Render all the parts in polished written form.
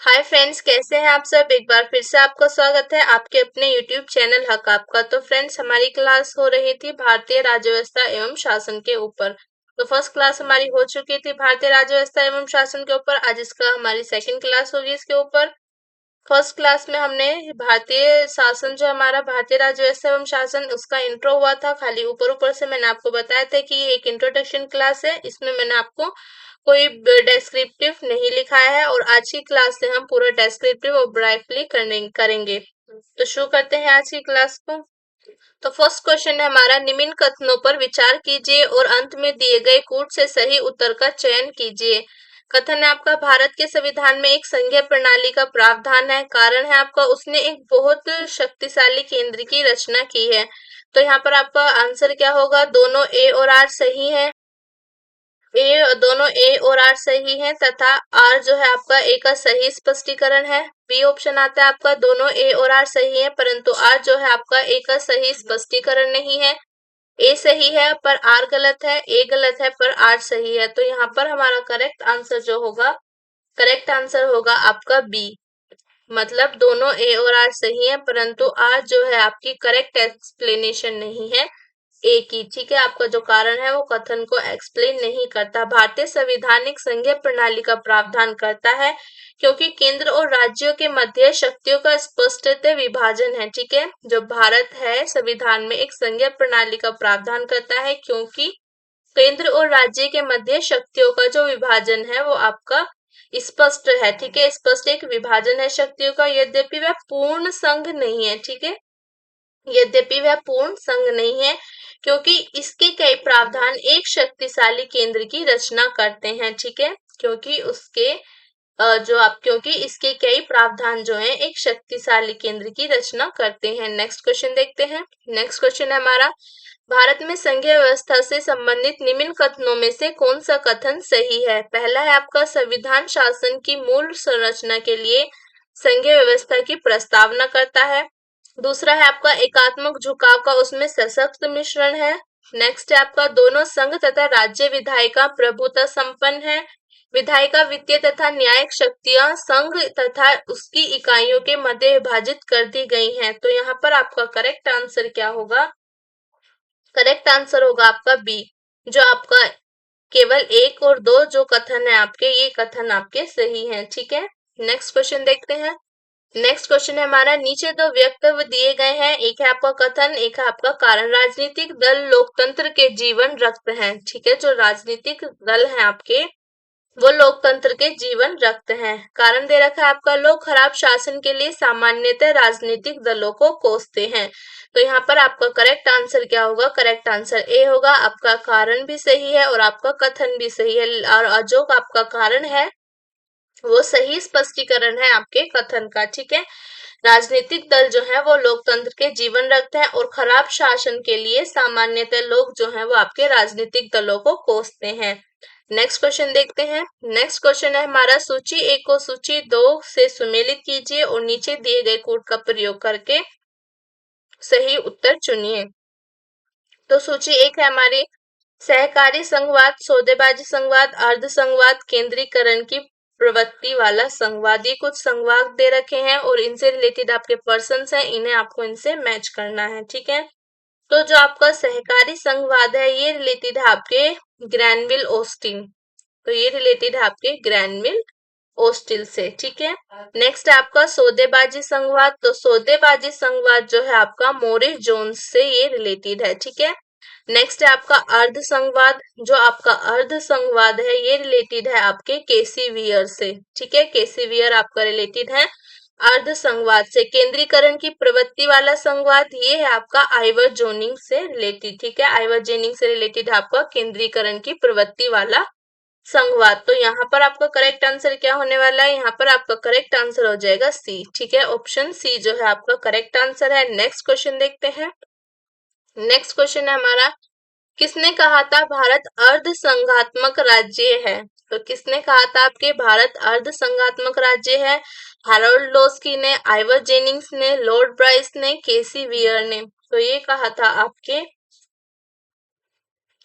Hi friends, कैसे हैं आप सब। एक बार फिर से आपका स्वागत है आपके अपने यूट्यूब चैनल हक आपका। तो फ्रेंड्स, हमारी क्लास हो रही थी भारतीय राज्य व्यवस्था एवं शासन के ऊपर। तो फर्स्ट क्लास हमारी हो चुकी थी भारतीय राज्य व्यवस्था एवं शासन के ऊपर। आज इसका हमारी सेकंड क्लास होगी इसके ऊपर। फर्स्ट क्लास में हमने भारतीय शासन, जो हमारा भारतीय राज्य व्यवस्था एवं शासन, उसका इंट्रो हुआ था। खाली ऊपर ऊपर से मैंने आपको बताया था कि ये एक इंट्रोडक्शन क्लास है। इसमें मैंने आपको कोई डेस्क्रिप्टिव नहीं लिखाया है और आज की क्लास से हम पूरा डेस्क्रिप्टिव और ब्राइटली करेंगे। तो शुरू करते हैं आज की क्लास को। तो फर्स्ट क्वेश्चन है हमारा, निम्न कथनों पर विचार कीजिए और अंत में दिए गए कूट से सही उत्तर का चयन कीजिए। कथन है आपका, भारत के संविधान में एक संघीय प्रणाली का प्रावधान है। कारण है आपका, उसने एक बहुत शक्तिशाली केंद्र की रचना की है। तो यहाँ पर आपका आंसर क्या होगा, दोनों ए और आर सही है। दोनों ए और आर सही हैं तथा आर जो है आपका ए का सही स्पष्टीकरण है। बी ऑप्शन आता है आपका, दोनों ए और आर सही है परंतु आर जो है आपका ए का सही स्पष्टीकरण नहीं है। ए सही है पर आर गलत है, ए गलत है पर आर सही है। तो यहाँ पर हमारा करेक्ट आंसर जो होगा, करेक्ट आंसर होगा आपका बी। मतलब दोनों ए और आर सही है परंतु आर जो है आपकी करेक्ट एक्सप्लेनेशन नहीं है ए की। ठीक है, आपका जो कारण है वो कथन को एक्सप्लेन नहीं करता। भारतीय संविधानिक संघीय प्रणाली का प्रावधान करता है क्योंकि केंद्र और राज्यों के मध्य शक्तियों का स्पष्टतः विभाजन है। ठीक है, जो भारत है संविधान में एक संघीय प्रणाली का प्रावधान करता है क्योंकि केंद्र और राज्य के मध्य शक्तियों का जो विभाजन है वो आपका स्पष्ट है। ठीक है, स्पष्ट एक विभाजन है शक्तियों का, यद्यपि वह पूर्ण संघ नहीं है। ठीक है, यद्यपि वह पूर्ण संघ नहीं है क्योंकि इसके कई प्रावधान एक शक्तिशाली केंद्र की रचना करते हैं। ठीक है, क्योंकि उसके क्योंकि इसके कई प्रावधान जो हैं एक शक्तिशाली केंद्र की रचना करते हैं। नेक्स्ट क्वेश्चन देखते हैं। नेक्स्ट क्वेश्चन है हमारा, भारत में संघीय व्यवस्था से संबंधित निम्न कथनों में से कौन सा कथन सही है। पहला है आपका, संविधान शासन की मूल संरचना के लिए संघीय व्यवस्था की प्रस्तावना करता है। दूसरा है आपका, एकात्मक झुकाव का उसमें सशक्त मिश्रण है। नेक्स्ट है आपका, दोनों संघ तथा राज्य विधायिका प्रभुता संपन्न है। विधायिका वित्तीय तथा न्यायिक शक्तियां संघ तथा उसकी इकाइयों के मध्य विभाजित कर दी गई हैं। तो यहाँ पर आपका करेक्ट आंसर क्या होगा, करेक्ट आंसर होगा आपका बी। जो आपका केवल एक और दो जो कथन है आपके, ये कथन आपके सही हैं। ठीक है, नेक्स्ट क्वेश्चन देखते हैं। नेक्स्ट क्वेश्चन है हमारा, नीचे दो वक्तव्य दिए गए हैं, एक है आपका कथन, एक है आपका कारण। राजनीतिक दल लोकतंत्र के जीवन रक्त हैं। ठीक है, जो राजनीतिक दल हैं आपके वो लोकतंत्र के जीवन रक्त हैं। कारण दे रखा है आपका, लोग खराब शासन के लिए सामान्यतः राजनीतिक दलों को कोसते हैं। तो यहाँ पर आपका करेक्ट आंसर क्या होगा, करेक्ट आंसर ए होगा। आपका कारण भी सही है और आपका कथन भी सही है, और जो आपका कारण है वो सही स्पष्टीकरण है आपके कथन का। ठीक है, राजनीतिक दल जो है वो लोकतंत्र के जीवन रखते हैं और खराब शासन के लिए सामान्यतः लोग जो है वो आपके राजनीतिक दलों को कोसते हैं। नेक्स्ट क्वेश्चन देखते हैं। नेक्स्ट क्वेश्चन है हमारा, सूची एक को सूची दो से सुमेलित कीजिए और नीचे दिए गए कोड का प्रयोग करके सही उत्तर चुनिए। तो सूची एक है हमारी, सहकारी संघवाद, सौदेबाजी संघवाद, अर्ध संघवाद, केंद्रीकरण की प्रवृत्ति वाला संघवाद। ये कुछ संघवाद दे रखे हैं और इनसे रिलेटेड आपके पर्सन्स हैं, इन्हें आपको इनसे मैच करना है। ठीक है, तो जो आपका सहकारी संघवाद है ये रिलेटेड है आपके ग्रैनविल ऑस्टिन। तो ये रिलेटेड है आपके ग्रैनविल ऑस्टिन से। ठीक है, नेक्स्ट है आपका सौदेबाजी संघवाद। तो सौदेबाजी संघवाद जो है आपका मोरिस जोन्स से ये रिलेटेड है। ठीक है, नेक्स्ट है आपका अर्ध संघवाद। जो आपका अर्ध संघवाद है ये रिलेटेड है आपके केसी वियर से। ठीक है, केसी वियर आपका रिलेटेड है अर्ध संघवाद से। केंद्रीकरण की प्रवृत्ति वाला संघवाद ये है आपका आइवर जोनिंग से रिलेटेड। ठीक है, आइवर जोनिंग से रिलेटेड है आपका केंद्रीकरण की प्रवृत्ति वाला संघवाद। तो यहाँ पर आपका करेक्ट आंसर क्या होने वाला है, यहाँ पर आपका करेक्ट आंसर हो जाएगा सी। ठीक है, ऑप्शन सी जो है आपका करेक्ट आंसर है। नेक्स्ट क्वेश्चन देखते हैं। नेक्स्ट क्वेश्चन है हमारा, किसने कहा था भारत अर्ध संघात्मक राज्य है। तो किसने कहा था आपके भारत अर्ध संघात्मक राज्य है। हैरोल्ड लोस्की ने, आइवर जेनिंग्स ने, लॉर्ड ब्राइस ने, केसी वियर ने। तो ये कहा था आपके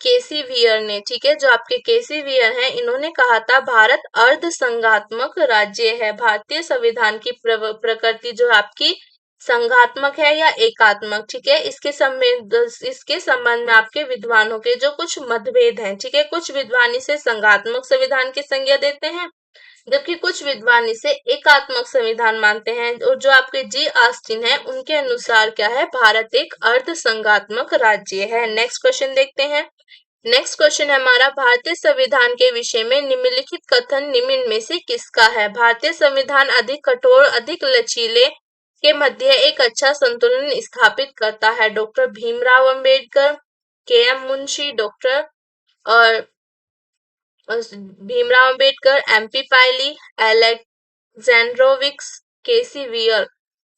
केसीवियर ने, ठीक है, जो आपके केसीवियर हैं, इन्होंने कहा था भारत अर्ध संघात्मक राज्य है। भारतीय संविधान की प्रकृति जो आपकी संघात्मक है या एकात्मक, ठीक है। इसके संबंध में आपके विद्वानों के जो कुछ मतभेद हैं, ठीक है। कुछ विद्वान इसे संघात्मक संविधान की संज्ञा देते हैं, जबकि कुछ विद्वान इसे एकात्मक संविधान मानते हैं। और जो आपके जी ऑस्टिन है, उनके अनुसार क्या है, भारत एक अर्ध संघात्मक राज्य है। नेक्स्ट क्वेश्चन देखते हैं। नेक्स्ट क्वेश्चन है हमारा, भारतीय संविधान के विषय में निम्नलिखित कथन निम्न में से किसका है। भारतीय संविधान अधिक कठोर, अधिक लचीले के मध्य एक अच्छा संतुलन स्थापित करता है। Doctor Bhimrao Ambedkar, KM. Munshi, doctor और भीमराव अंबेडकर, एम.पी. पायली, एलेक्जेंड्रोविक्स, केसीवियर।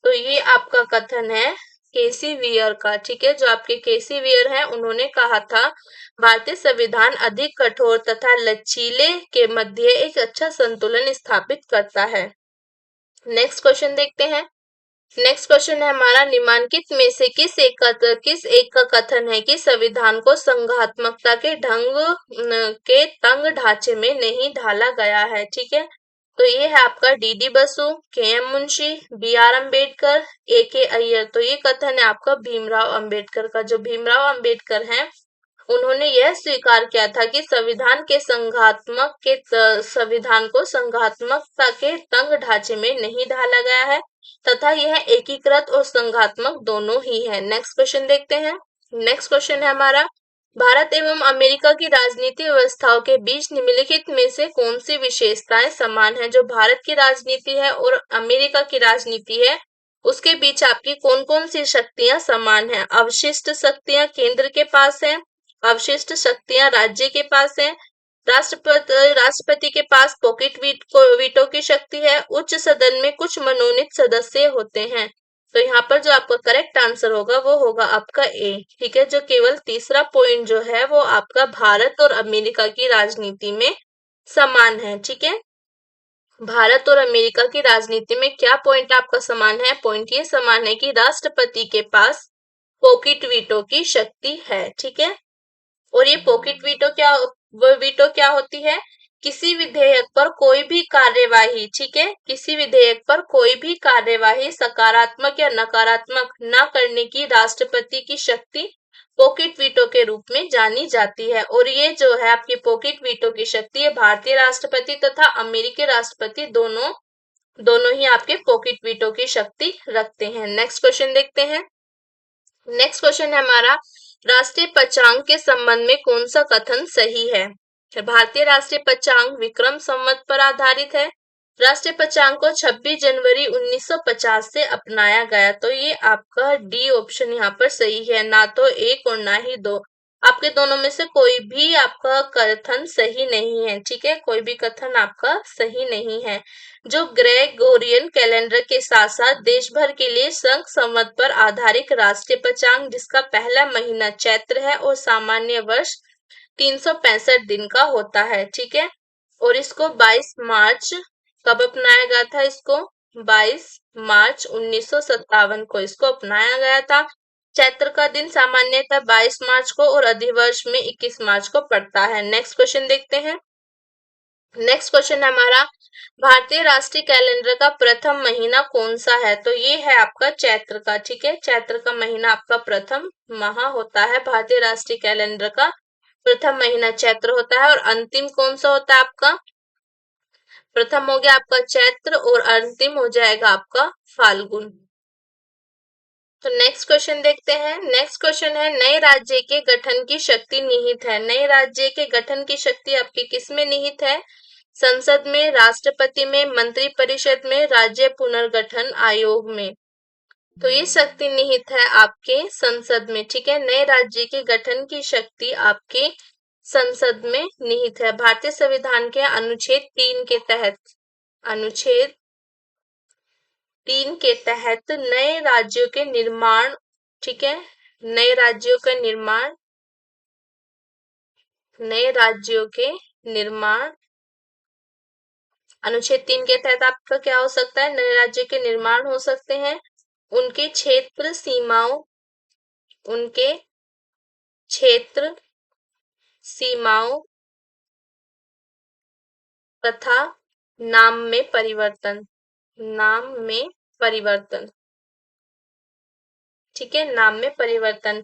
तो ये आपका कथन है केसीवियर का, ठीक है। जो आपके केसीवियर हैं, उन्होंने कहा था भारतीय संविधान अधिक कठोर तथा लचीले के मध्य एक अच्छा संतुलन स्थापित करता है। नेक्स्ट क्वेश्चन देखते हैं। नेक्स्ट क्वेश्चन है हमारा, निम्नलिखित में से किस एक का कथन है कि संविधान को संघात्मकता के तंग ढांचे में नहीं ढाला गया है, ठीक है। तो ये है आपका D Basu, K M. Munshi, B R. Ambedkar, A K. Iyer. तो ये कथन है आपका भीमराव अंबेडकर का। जो भीमराव अंबेडकर हैं, उन्होंने यह स्वीकार किया था कि संविधान को संघात्मकता के तंग ढांचे में नहीं ढाला गया है तथा यह एकीकृत और संघात्मक दोनों ही है। नेक्स्ट क्वेश्चन देखते हैं। नेक्स्ट क्वेश्चन है हमारा, भारत एवं अमेरिका की राजनीतिक व्यवस्थाओं के बीच निम्नलिखित में से कौन सी विशेषताएं समान है। जो भारत की राजनीति है और अमेरिका की राजनीति है, उसके बीच आपकी कौन कौन सी शक्तियां समान है। अवशिष्ट शक्तियां केंद्र के पास है, अवशिष्ट शक्तियां राज्य के पास है, राष्ट्रपति के पास पॉकेट वीटो की शक्ति है, उच्च सदन में कुछ मनोनीत सदस्य होते हैं। तो यहाँ पर जो आपका करेक्ट आंसर होगा वो होगा आपका ए, ठीक है। जो केवल तीसरा पॉइंट जो है वो आपका भारत और अमेरिका की राजनीति में समान है, ठीक है। भारत और अमेरिका की राजनीति में क्या पॉइंट आपका समान है, पॉइंट ये समान है कि राष्ट्रपति के पास पॉकेट वीटो की शक्ति है, ठीक है। और ये पॉकेट वीटो क्या होती है, किसी विधेयक पर कोई भी कार्यवाही, ठीक है, किसी विधेयक पर कोई भी कार्यवाही सकारात्मक या नकारात्मक न करने की राष्ट्रपति की शक्ति पॉकेट वीटो के रूप में जानी जाती है। और ये जो है आपकी पॉकेट वीटो की शक्ति है, भारतीय राष्ट्रपति तथा अमेरिकी राष्ट्रपति दोनों ही आपके पॉकेट वीटो की शक्ति रखते हैं। नेक्स्ट क्वेश्चन देखते हैं। नेक्स्ट क्वेश्चन है हमारा, राष्ट्रीय पंचांग के संबंध में कौन सा कथन सही है। भारतीय राष्ट्रीय पंचांग विक्रम संवत पर आधारित है। राष्ट्रीय पंचांग को 26 जनवरी 1950 से अपनाया गया। तो ये आपका डी ऑप्शन यहाँ पर सही है, ना तो एक और ना ही दो। आपके दोनों में से कोई भी आपका कथन सही नहीं है, ठीक है, कोई भी कथन आपका सही नहीं है। जो ग्रेगोरियन कैलेंडर के साथ साथ देश भर के लिए संघ संवत पर आधारित राष्ट्रीय पंचांग, जिसका पहला महीना चैत्र है और सामान्य वर्ष 365 दिन का होता है, ठीक है। और इसको 22 मार्च कब अपनाया गया था, इसको 22 मार्च 1957 को इसको अपनाया गया था। चैत्र का दिन सामान्यतः 22 मार्च को और अधिवर्ष में 21 मार्च को पड़ता है। नेक्स्ट क्वेश्चन देखते हैं। नेक्स्ट क्वेश्चन है हमारा, भारतीय राष्ट्रीय कैलेंडर का प्रथम महीना कौन सा है। तो ये है आपका चैत्र का, ठीक है। चैत्र का महीना आपका प्रथम माह होता है। भारतीय राष्ट्रीय कैलेंडर का प्रथम महीना चैत्र होता है। और अंतिम कौन सा होता है आपका, प्रथम हो गया आपका चैत्र और अंतिम हो जाएगा आपका फाल्गुन। तो नेक्स्ट क्वेश्चन देखते हैं। नेक्स्ट क्वेश्चन है, नए राज्य के गठन की शक्ति निहित है। नए राज्य के गठन की शक्ति आपकी किस में निहित है, संसद में, राष्ट्रपति में, मंत्री परिषद में, राज्य पुनर्गठन आयोग में। तो ये शक्ति निहित है आपके संसद में, ठीक है। नए राज्य के गठन की शक्ति आपके संसद में निहित है। भारतीय संविधान के अनुच्छेद 3 के तहत नए राज्यों के निर्माण, ठीक है, नए राज्यों के निर्माण अनुच्छेद 3 के तहत आपका क्या हो सकता है, नए राज्य के निर्माण हो सकते हैं। उनके क्षेत्र सीमाओं तथा नाम में परिवर्तन। नाम में परिवर्तन, ठीक है, नाम में परिवर्तन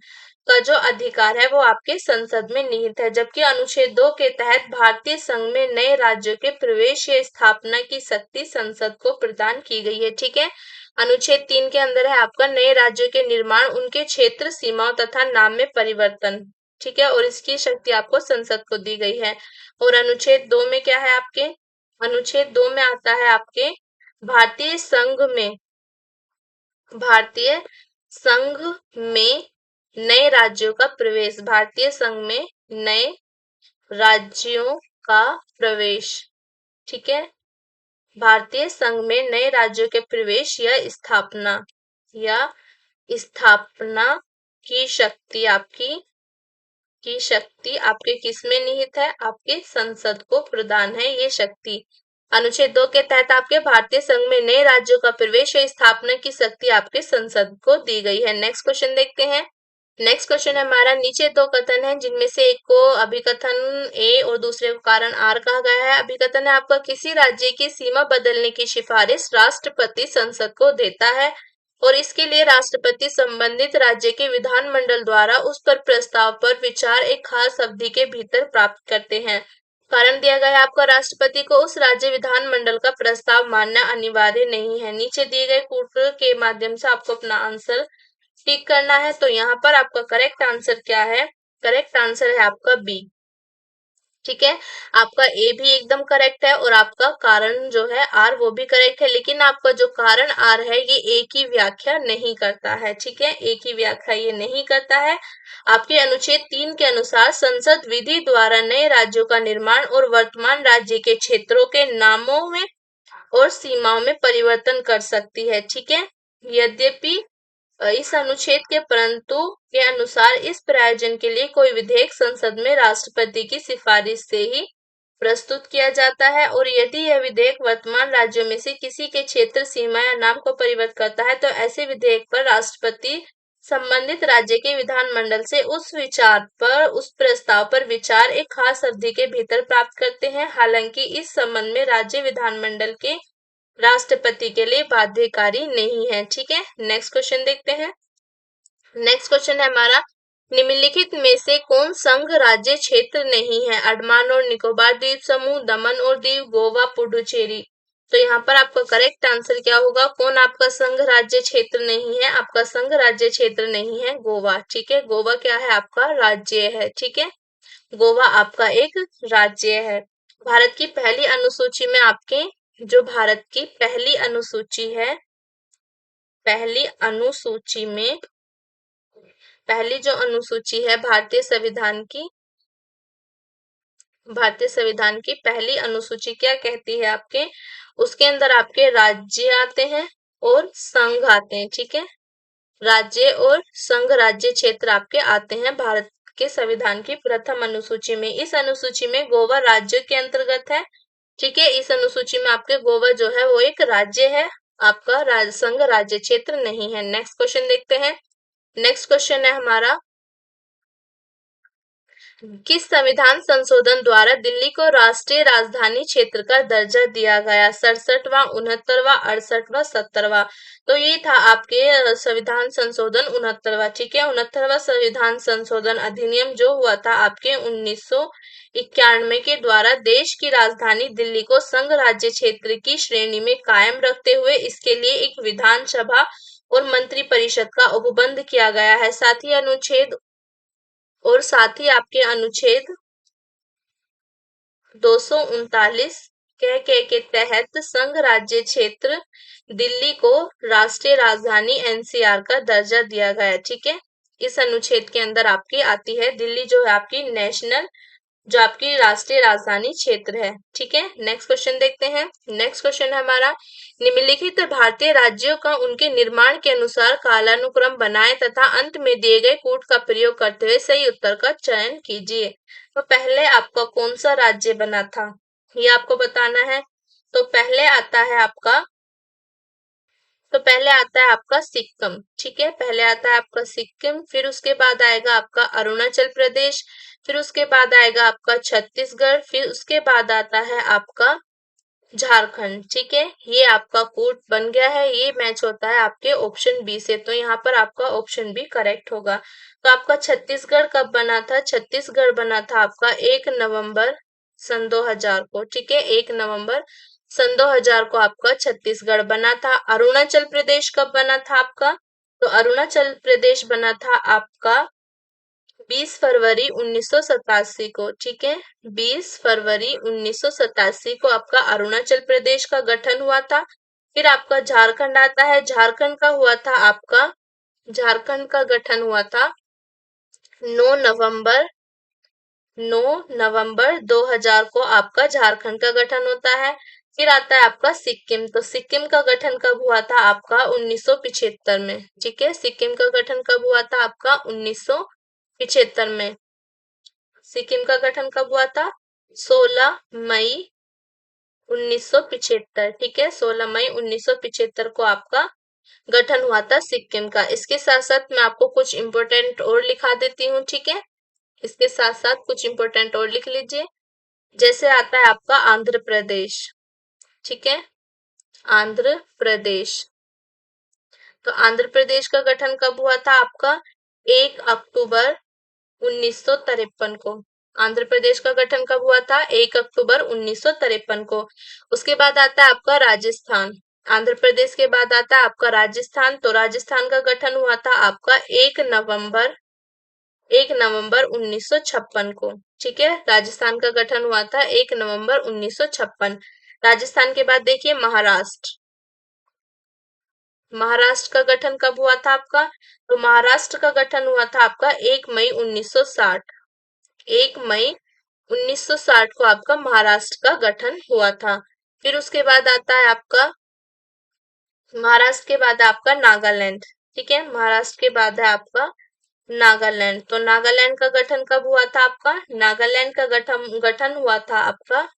का जो अधिकार है वो आपके संसद में निहित है। जबकि अनुच्छेद 2 के तहत भारतीय संघ में नए राज्यों के प्रवेश या स्थापना की शक्ति संसद को प्रदान की गई है, ठीक है। अनुच्छेद 3 के अंदर है आपका नए राज्यों के निर्माण, उनके क्षेत्र सीमाओं तथा नाम में परिवर्तन, ठीक है, और इसकी शक्ति आपको संसद को दी गई है। और अनुच्छेद 2 में क्या है आपके, अनुच्छेद 2 में आता है आपके भारतीय संघ में नए राज्यों का प्रवेश, भारतीय संघ में नए राज्यों का प्रवेश, ठीक है, भारतीय संघ में नए राज्यों के प्रवेश या स्थापना की शक्ति आपके किस में निहित है, आपके संसद को प्रदान है ये शक्ति। अनुच्छेद 2 के तहत आपके भारतीय संघ में नए राज्यों का प्रवेश या स्थापना की शक्ति आपके संसद को दी गई है। नेक्स्ट क्वेश्चन देखते हैं। नेक्स्ट क्वेश्चन हमारा, नीचे दो कथन है जिनमें से एक को अभिकथन ए और दूसरे को कारण आर कहा गया है। अभिकथन है आपका, किसी राज्य की सीमा बदलने की सिफारिश राष्ट्रपति संसद को देता है और इसके लिए राष्ट्रपति संबंधित राज्य के विधानमंडल द्वारा उस पर प्रस्ताव पर विचार एक खास अवधि के भीतर प्राप्त करते हैं। कारण दिया गया है आपका, राष्ट्रपति को उस राज्य विधानमंडल का प्रस्ताव मानना अनिवार्य नहीं है। नीचे दिए गए कूट के माध्यम से आपको अपना आंसर टिक करना है। तो यहाँ पर आपका करेक्ट आंसर क्या है, करेक्ट आंसर है आपका बी, ठीक है। आपका ए भी एकदम करेक्ट है और आपका कारण जो है आर वो भी करेक्ट है, लेकिन आपका जो कारण आर है ये ए की व्याख्या नहीं करता है, ठीक है, ए की व्याख्या ये नहीं करता है। आपके अनुच्छेद 3 के अनुसार संसद विधि द्वारा नए राज्यों का निर्माण और वर्तमान राज्य के क्षेत्रों के नामों में और सीमाओं में परिवर्तन कर सकती है, ठीक है। यद्यपि इस अनुच्छेद के परंतु के अनुसार इस प्रयोजन के लिए कोई विधेयक संसद में राष्ट्रपति की सिफारिश से ही प्रस्तुत किया जाता है और यदि यह विधेयक वर्तमान राज्यों में से किसी के क्षेत्र सीमा या नाम को परिवर्तित करता है तो ऐसे विधेयक पर राष्ट्रपति संबंधित राज्य के विधानमंडल से उस प्रस्ताव पर विचार एक खास अवधि के भीतर प्राप्त करते हैं। हालांकि इस संबंध में राज्य विधानमंडल के राष्ट्रपति के लिए बाध्यकारी नहीं है, ठीक है। नेक्स्ट क्वेश्चन देखते हैं। नेक्स्ट क्वेश्चन है हमारा, निम्नलिखित में से कौन संघ राज्य क्षेत्र नहीं है? अंडमान और निकोबार द्वीप समूह, दमन और दीव, गोवा, पुडुचेरी। तो यहाँ पर आपका करेक्ट आंसर क्या होगा, कौन आपका संघ राज्य क्षेत्र नहीं है? आपका संघ राज्य क्षेत्र नहीं है गोवा, ठीक है। गोवा क्या है, आपका राज्य है, ठीक है, गोवा आपका एक राज्य है। भारत की पहली अनुसूची में आपके जो भारत की पहली अनुसूची है, पहली अनुसूची में पहली जो अनुसूची है भारतीय संविधान की पहली अनुसूची क्या कहती है आपके, उसके अंदर आपके राज्य आते हैं और संघ आते हैं, ठीक है, राज्य और संघ राज्य क्षेत्र आपके आते हैं भारत के संविधान की प्रथम अनुसूची में। इस अनुसूची में गोवा राज्य के अंतर्गत है, ठीक है, इस अनुसूची में आपके गोवा जो है वो एक राज्य है, आपका संघ राज्य क्षेत्र नहीं है। नेक्स्ट क्वेश्चन देखते हैं। नेक्स्ट क्वेश्चन है हमारा, किस संविधान संशोधन द्वारा दिल्ली को राष्ट्रीय राजधानी क्षेत्र का दर्जा दिया गया? 67वां, 69वां, 68वां, 70वां। तो ये था आपके संविधान संशोधन 69वां, ठीक है। 69वां संविधान संशोधन अधिनियम जो हुआ था आपके 1991 के द्वारा देश की राजधानी दिल्ली को संघ राज्य क्षेत्र की श्रेणी में कायम रखते हुए इसके लिए एक विधानसभा और मंत्री परिषद का उपबंध किया गया है। साथ ही आपके अनुच्छेद 239 के तहत संघ राज्य क्षेत्र दिल्ली को राष्ट्रीय राजधानी एनसीआर का दर्जा दिया गया है, ठीक है। इस अनुच्छेद के अंदर आपकी आती है दिल्ली जो है आपकी नेशनल, जो आपकी राष्ट्रीय राजधानी क्षेत्र है, ठीक है। नेक्स्ट क्वेश्चन देखते हैं। नेक्स्ट क्वेश्चन है हमारा, निम्नलिखित भारतीय राज्यों का उनके निर्माण के अनुसार कालानुक्रम बनाएं तथा अंत में दिए गए कूट का प्रयोग करते हुए सही उत्तर का चयन कीजिए। तो पहले आपका कौन सा राज्य बना था ये आपको बताना है। तो पहले पहले आता है आपका सिक्किम, ठीक है, पहले आता है आपका सिक्किम, फिर उसके बाद आएगा आपका अरुणाचल प्रदेश, फिर उसके बाद आएगा आपका छत्तीसगढ़, फिर उसके बाद आता है आपका झारखंड, ठीक है। ये आपका कोड बन गया है, ये मैच होता है आपके ऑप्शन बी से, तो यहाँ पर आपका ऑप्शन बी करेक्ट होगा। तो आपका छत्तीसगढ़ कब बना था? छत्तीसगढ़ बना था आपका 1 नवंबर सन 2000 को, ठीक है, 1 नवंबर सन 2000 को आपका छत्तीसगढ़ बना था। अरुणाचल प्रदेश कब बना था आपका? तो अरुणाचल प्रदेश बना था आपका 20 फरवरी 1987 को, ठीक है, 20 फरवरी 1987 को आपका अरुणाचल प्रदेश का गठन हुआ था। फिर आपका झारखंड आता है, झारखंड का हुआ था आपका, झारखंड का गठन हुआ था 9 नवंबर 9 नवंबर 2000 को आपका झारखंड का गठन होता है। फिर आता है आपका सिक्किम, तो सिक्किम का गठन कब हुआ था आपका? 1975 में, ठीक है, सिक्किम का गठन कब हुआ था आपका? 1975 में। सिक्किम का गठन कब हुआ था? 16 मई 1975, ठीक है, 16 मई 1975 को आपका गठन हुआ था सिक्किम का। इसके साथ साथ मैं आपको कुछ इंपोर्टेंट और लिखा देती हूँ, ठीक है, इसके साथ साथ कुछ इंपोर्टेंट और लिख लीजिए। जैसे आता है आपका आंध्र प्रदेश, ठीक है, आंध्र प्रदेश, तो आंध्र प्रदेश का गठन कब हुआ था आपका? 1 अक्टूबर 1953 को। आंध्र प्रदेश का गठन कब हुआ था? 1 अक्टूबर 1953 को। उसके बाद आता है आपका राजस्थान। आंध्र प्रदेश के बाद आता है आपका राजस्थान, तो राजस्थान का गठन हुआ था आपका 1 नवंबर 1956 को, ठीक है, राजस्थान का गठन हुआ था 1 नवंबर 1956। राजस्थान के बाद देखिए महाराष्ट्र। महाराष्ट्र का गठन कब हुआ था आपका? तो महाराष्ट्र का गठन हुआ था आपका 1 मई 1960। 1 मई 1960 को आपका महाराष्ट्र का गठन हुआ था। फिर उसके बाद आता है आपका, महाराष्ट्र के बाद आपका नागालैंड, ठीक है, महाराष्ट्र के बाद है आपका नागालैंड, तो नागालैंड का गठन कब हुआ था आपका? नागालैंड का गठन गठन हुआ था आपका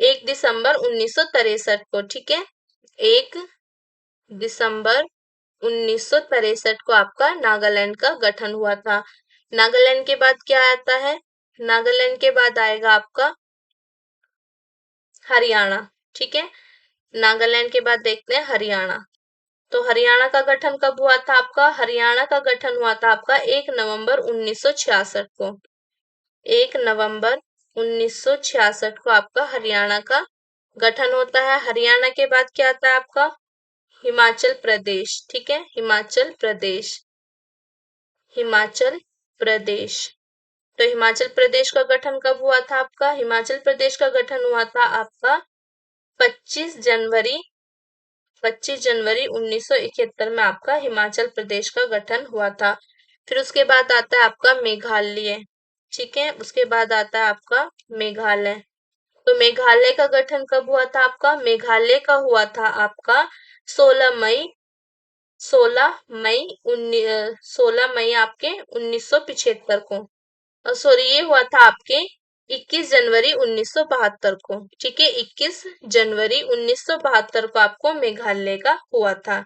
1 दिसंबर 1963 को, ठीक है, 1 दिसंबर 1963 को आपका नागालैंड का गठन हुआ था। नागालैंड के बाद क्या आता है? नागालैंड के बाद आएगा आपका हरियाणा, ठीक है, नागालैंड के बाद देखते हैं हरियाणा। तो हरियाणा का गठन कब हुआ था आपका? हरियाणा का गठन हुआ था आपका 1 नवंबर 1966 को। 1 नवंबर 1966 को आपका हरियाणा का गठन होता है। हरियाणा के बाद क्या आता है आपका? हिमाचल प्रदेश, ठीक है, हिमाचल प्रदेश, हिमाचल प्रदेश, तो हिमाचल प्रदेश का गठन कब हुआ था आपका? हिमाचल प्रदेश का गठन हुआ था आपका 25 जनवरी 1971 में आपका हिमाचल प्रदेश का गठन हुआ था। फिर उसके बाद आता है आपका मेघालय, ठीक है, उसके बाद आता है आपका मेघालय। तो मेघालय का गठन कब हुआ था आपका? मेघालय का हुआ था आपका 16 मई 16 मई आपके 1975 को। सॉरी, ये हुआ था आपके 21 जनवरी 1972 को, ठीक है, 21 जनवरी 1972 को आपको मेघालय का हुआ था,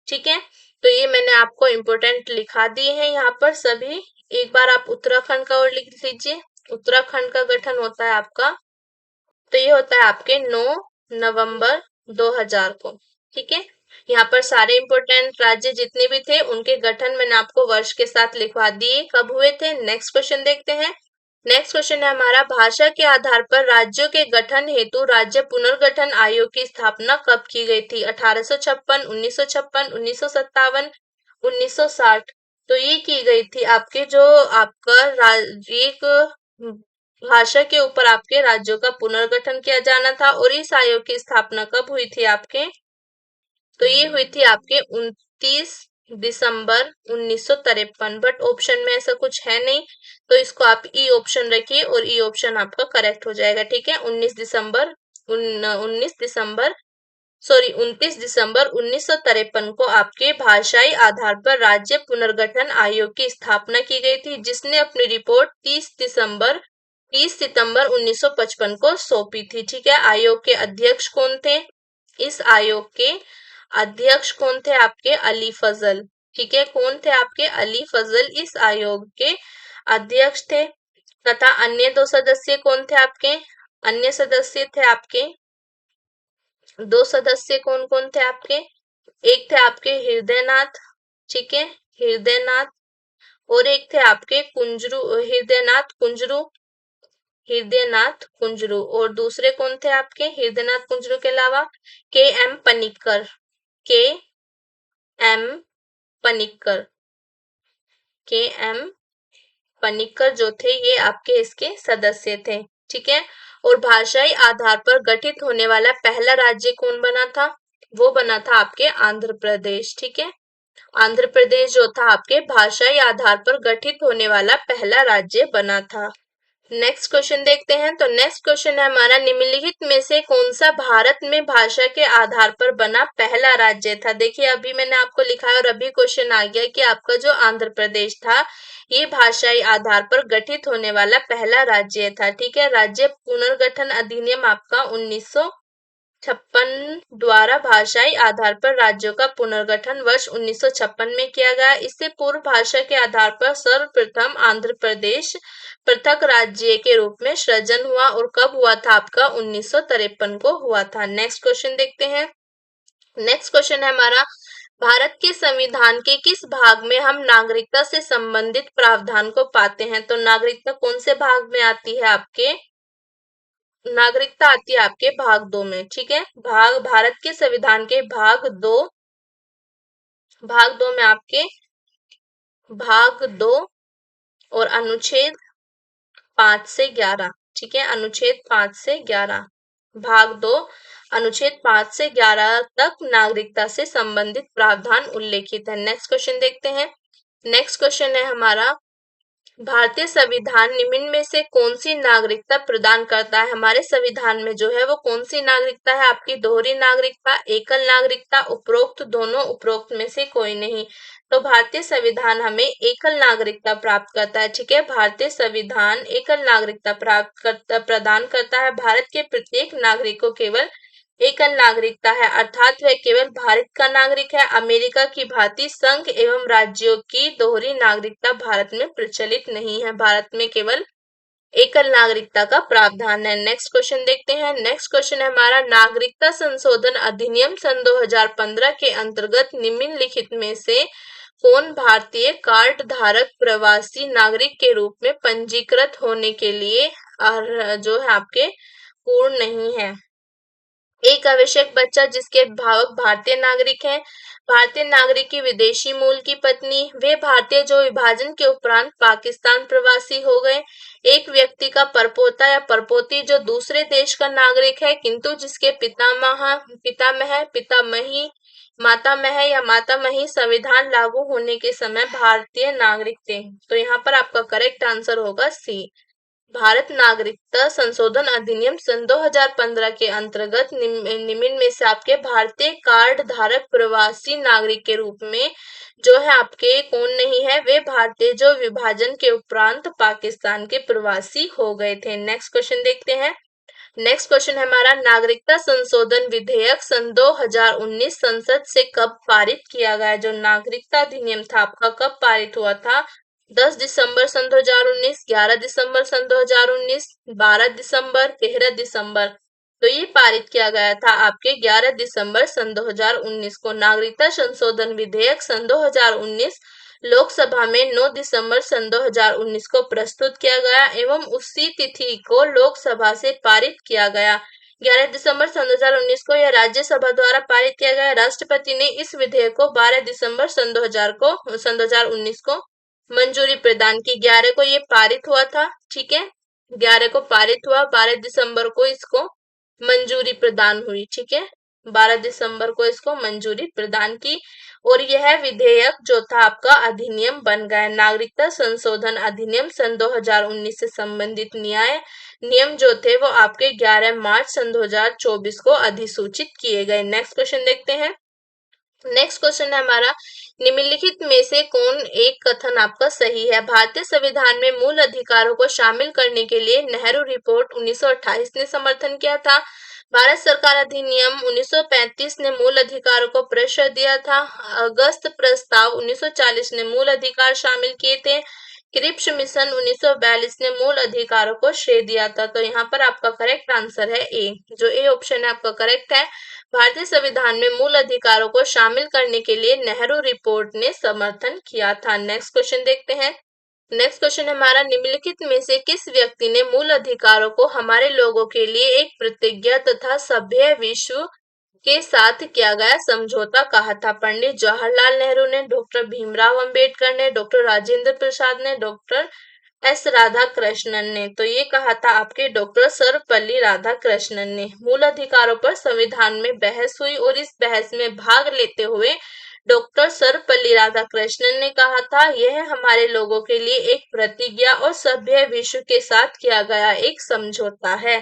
ठीक है। तो ये मैंने आपको इम्पोर्टेंट लिखा दिए हैं यहाँ पर सभी। एक बार आप उत्तराखंड का और लिख लीजिए। उत्तराखंड का गठन होता है आपका, तो ये होता है आपके 9 नवंबर 2000 को, ठीक है। यहाँ पर सारे इंपोर्टेंट राज्य जितने भी थे उनके गठन मैंने आपको वर्ष के साथ लिखवा दिए, कब हुए थे। नेक्स्ट क्वेश्चन देखते हैं। नेक्स्ट क्वेश्चन है हमारा, भाषा के आधार पर राज्यों के गठन हेतु राज्य पुनर्गठन आयोग की स्थापना कब की गई थी? 1856, 1956, 1957, 1960। तो ये की गई थी आपके जो आपका एक भाषा के ऊपर आपके राज्यों का पुनर्गठन किया जाना था। और इस आयोग की स्थापना कब हुई थी आपके? तो ये हुई थी आपके 29 दिसंबर 1953। बट ऑप्शन में ऐसा कुछ है नहीं, तो इसको आप ई ऑप्शन रखिए और ई ऑप्शन आपका करेक्ट हो जाएगा, ठीक है। 29 दिसंबर 1953 को आपके भाषाई आधार पर राज्य पुनर्गठन आयोग की स्थापना की गई थी, जिसने अपनी रिपोर्ट 30 सितंबर 1955 को सौंपी थी, ठीक है। आयोग के अध्यक्ष कौन थे? इस आयोग के अध्यक्ष कौन थे आपके? अली फजल। ठीक है, कौन थे आपके? अली फजल इस आयोग के अध्यक्ष थे। तथा अन्य 2 सदस्य कौन थे आपके? अन्य सदस्य थे आपके 2 सदस्य कौन कौन थे आपके? एक थे आपके हृदयनाथ, ठीक है, हृदयनाथ, और एक थे आपके कुंजरू, हृदयनाथ कुंजरू, और दूसरे कौन थे आपके हृदयनाथ कुंजरू के अलावा? के एम पनिक्कर, के एम पनिक्कर, के एम पनिक्कर जो थे ये आपके इसके सदस्य थे। ठीक है, और भाषाई आधार पर गठित होने वाला पहला राज्य कौन बना था? वो बना था आपके आंध्र प्रदेश। ठीक है, आंध्र प्रदेश जो था आपके भाषाई आधार पर गठित होने वाला पहला राज्य बना था। नेक्स्ट क्वेश्चन देखते हैं। तो नेक्स्ट क्वेश्चन है हमारा, निम्नलिखित में से कौन सा भारत में भाषा के आधार पर बना पहला राज्य था? देखिए अभी मैंने आपको लिखा है और अभी क्वेश्चन आ गया कि आपका जो आंध्र प्रदेश था ये भाषाई आधार पर गठित होने वाला पहला राज्य था। ठीक है, राज्य पुनर्गठन अधिनियम आपका 1956 द्वारा भाषाई आधार पर राज्यों का पुनर्गठन वर्ष 1956 में किया गया। इससे पूर्व भाषा के आधार पर सर्वप्रथम आंध्र प्रदेश पृथक राज्य के रूप में सृजन हुआ, और कब हुआ था आपका? 1953 को हुआ था। नेक्स्ट क्वेश्चन देखते हैं। नेक्स्ट क्वेश्चन है हमारा, भारत के संविधान के किस भाग में हम नागरिकता से संबंधित प्रावधान को पाते हैं? तो नागरिकता कौन से भाग में आती है आपके? नागरिकता आती है आपके भाग 2 में। ठीक है, भारत के संविधान के भाग 2 में आपके भाग 2 और अनुच्छेद 5 से 11। ठीक है, अनुच्छेद 5 से 11, भाग 2 अनुच्छेद 5 से 11 तक नागरिकता से संबंधित प्रावधान उल्लेखित है। नेक्स्ट क्वेश्चन देखते हैं। नेक्स्ट क्वेश्चन है हमारा, भारतीय संविधान निम्न में से कौन सी नागरिकता प्रदान करता है? हमारे संविधान में जो है वो कौन सी नागरिकता है आपकी? दोहरी नागरिकता, एकल नागरिकता, उपरोक्त दोनों, उपरोक्त में से कोई नहीं। तो भारतीय संविधान हमें एकल नागरिकता प्राप्त करता है। ठीक है, भारतीय संविधान एकल नागरिकता प्रदान करता है। भारत के प्रत्येक नागरिक को केवल एकल नागरिकता है, अर्थात वह केवल भारत का नागरिक है। अमेरिका की भांति संघ एवं राज्यों की दोहरी नागरिकता भारत में प्रचलित नहीं है। भारत में केवल एकल नागरिकता का प्रावधान है। नेक्स्ट क्वेश्चन देखते हैं। नेक्स्ट क्वेश्चन है हमारा, नागरिकता संशोधन अधिनियम सन 2015 के अंतर्गत निम्नलिखित में से कौन भारतीय कार्ड धारक प्रवासी नागरिक के रूप में पंजीकृत होने के लिए जो है आपके पूर्ण नहीं है? एक आवश्यक बच्चा जिसके अभिभावक भारतीय नागरिक हैं, भारतीय नागरिक की विदेशी मूल की पत्नी, वे भारतीय जो विभाजन के उपरांत पाकिस्तान प्रवासी हो गए, एक व्यक्ति का परपोता या परपोती जो दूसरे देश का नागरिक है किंतु जिसके पितामही, मातामह या मातामही संविधान लागू होने के समय भारतीय नागरिक थे। तो यहाँ पर आपका करेक्ट आंसर होगा सी। भारत नागरिकता संशोधन अधिनियम सन 2015 के अंतर्गत निम्न में से आपके भारतीय कार्ड धारक प्रवासी नागरिक के रूप में जो है आपके कौन नहीं है? वे भारतीय जो विभाजन के उपरांत पाकिस्तान के प्रवासी हो गए थे। नेक्स्ट क्वेश्चन देखते हैं। नेक्स्ट क्वेश्चन है हमारा, नागरिकता संशोधन विधेयक सन 2019 संसद से कब पारित किया गया? जो नागरिकता अधिनियम था आपका कब पारित हुआ था? 10 दिसंबर सन 2019, 11 दिसंबर सन 2019, 12 दिसंबर, 13 दिसंबर। तो ये पारित किया गया था आपके 11 दिसंबर सन 2019 को। नागरिकता संशोधन विधेयक सन 2019 लोकसभा में 9 दिसंबर सन 2019 को प्रस्तुत किया गया एवं उसी तिथि को लोकसभा से पारित किया गया। 11 दिसंबर सन 2019 को यह राज्यसभा द्वारा पारित किया गया। राष्ट्रपति ने इस विधेयक को 12 दिसंबर सन 2019 को मंजूरी प्रदान की। 11 को ये पारित हुआ था। ठीक है, 11 को पारित हुआ, 12 दिसंबर को इसको मंजूरी प्रदान हुई। ठीक है, 12 दिसंबर को इसको मंजूरी प्रदान की और यह विधेयक जो था आपका अधिनियम बन गया। नागरिकता संशोधन अधिनियम सन 2019 से संबंधित नियम जो थे वो आपके 11 मार्च सन 2024 को अधिसूचित किए गए। नेक्स्ट क्वेश्चन देखते हैं। नेक्स्ट क्वेश्चन है हमारा, निम्नलिखित में से कौन एक कथन आपका सही है? भारतीय संविधान में मूल अधिकारों को शामिल करने के लिए नेहरू रिपोर्ट 1928 ने समर्थन किया था। भारत सरकार अधिनियम 1935 ने मूल अधिकारों को प्रेशर दिया था। अगस्त प्रस्ताव 1940 ने मूल अधिकार शामिल किए थे। क्रिप्स मिशन 1942 ने मूल अधिकारों को श्रेय दिया था। तो यहाँ पर आपका करेक्ट आंसर है ए। जो ए ऑप्शन है आपका करेक्ट है। भारतीय संविधान में मूल अधिकारों को शामिल करने के लिए नेहरू रिपोर्ट ने समर्थन किया था। नेक्स्ट क्वेश्चन देखते हैं। नेक्स्ट क्वेश्चन हमारा, निम्नलिखित में से किस व्यक्ति ने मूल अधिकारों को हमारे लोगों के लिए एक प्रतिज्ञा तथा सभ्य विश्व के साथ किया गया समझौता कहा था? पंडित जवाहरलाल नेहरू ने, डॉक्टर भीमराव अंबेडकर ने, डॉक्टर राजेंद्र प्रसाद ने, डॉक्टर एस राधाकृष्णन ने? तो ये कहा था आपके डॉक्टर सर्वपल्ली राधाकृष्णन ने। मूल अधिकारों पर संविधान में बहस हुई और इस बहस में भाग लेते हुए डॉक्टर सर्वपल्ली राधाकृष्णन ने कहा था, यह हमारे लोगों के लिए एक प्रतिज्ञा और सभ्य विश्व के साथ किया गया एक समझौता है।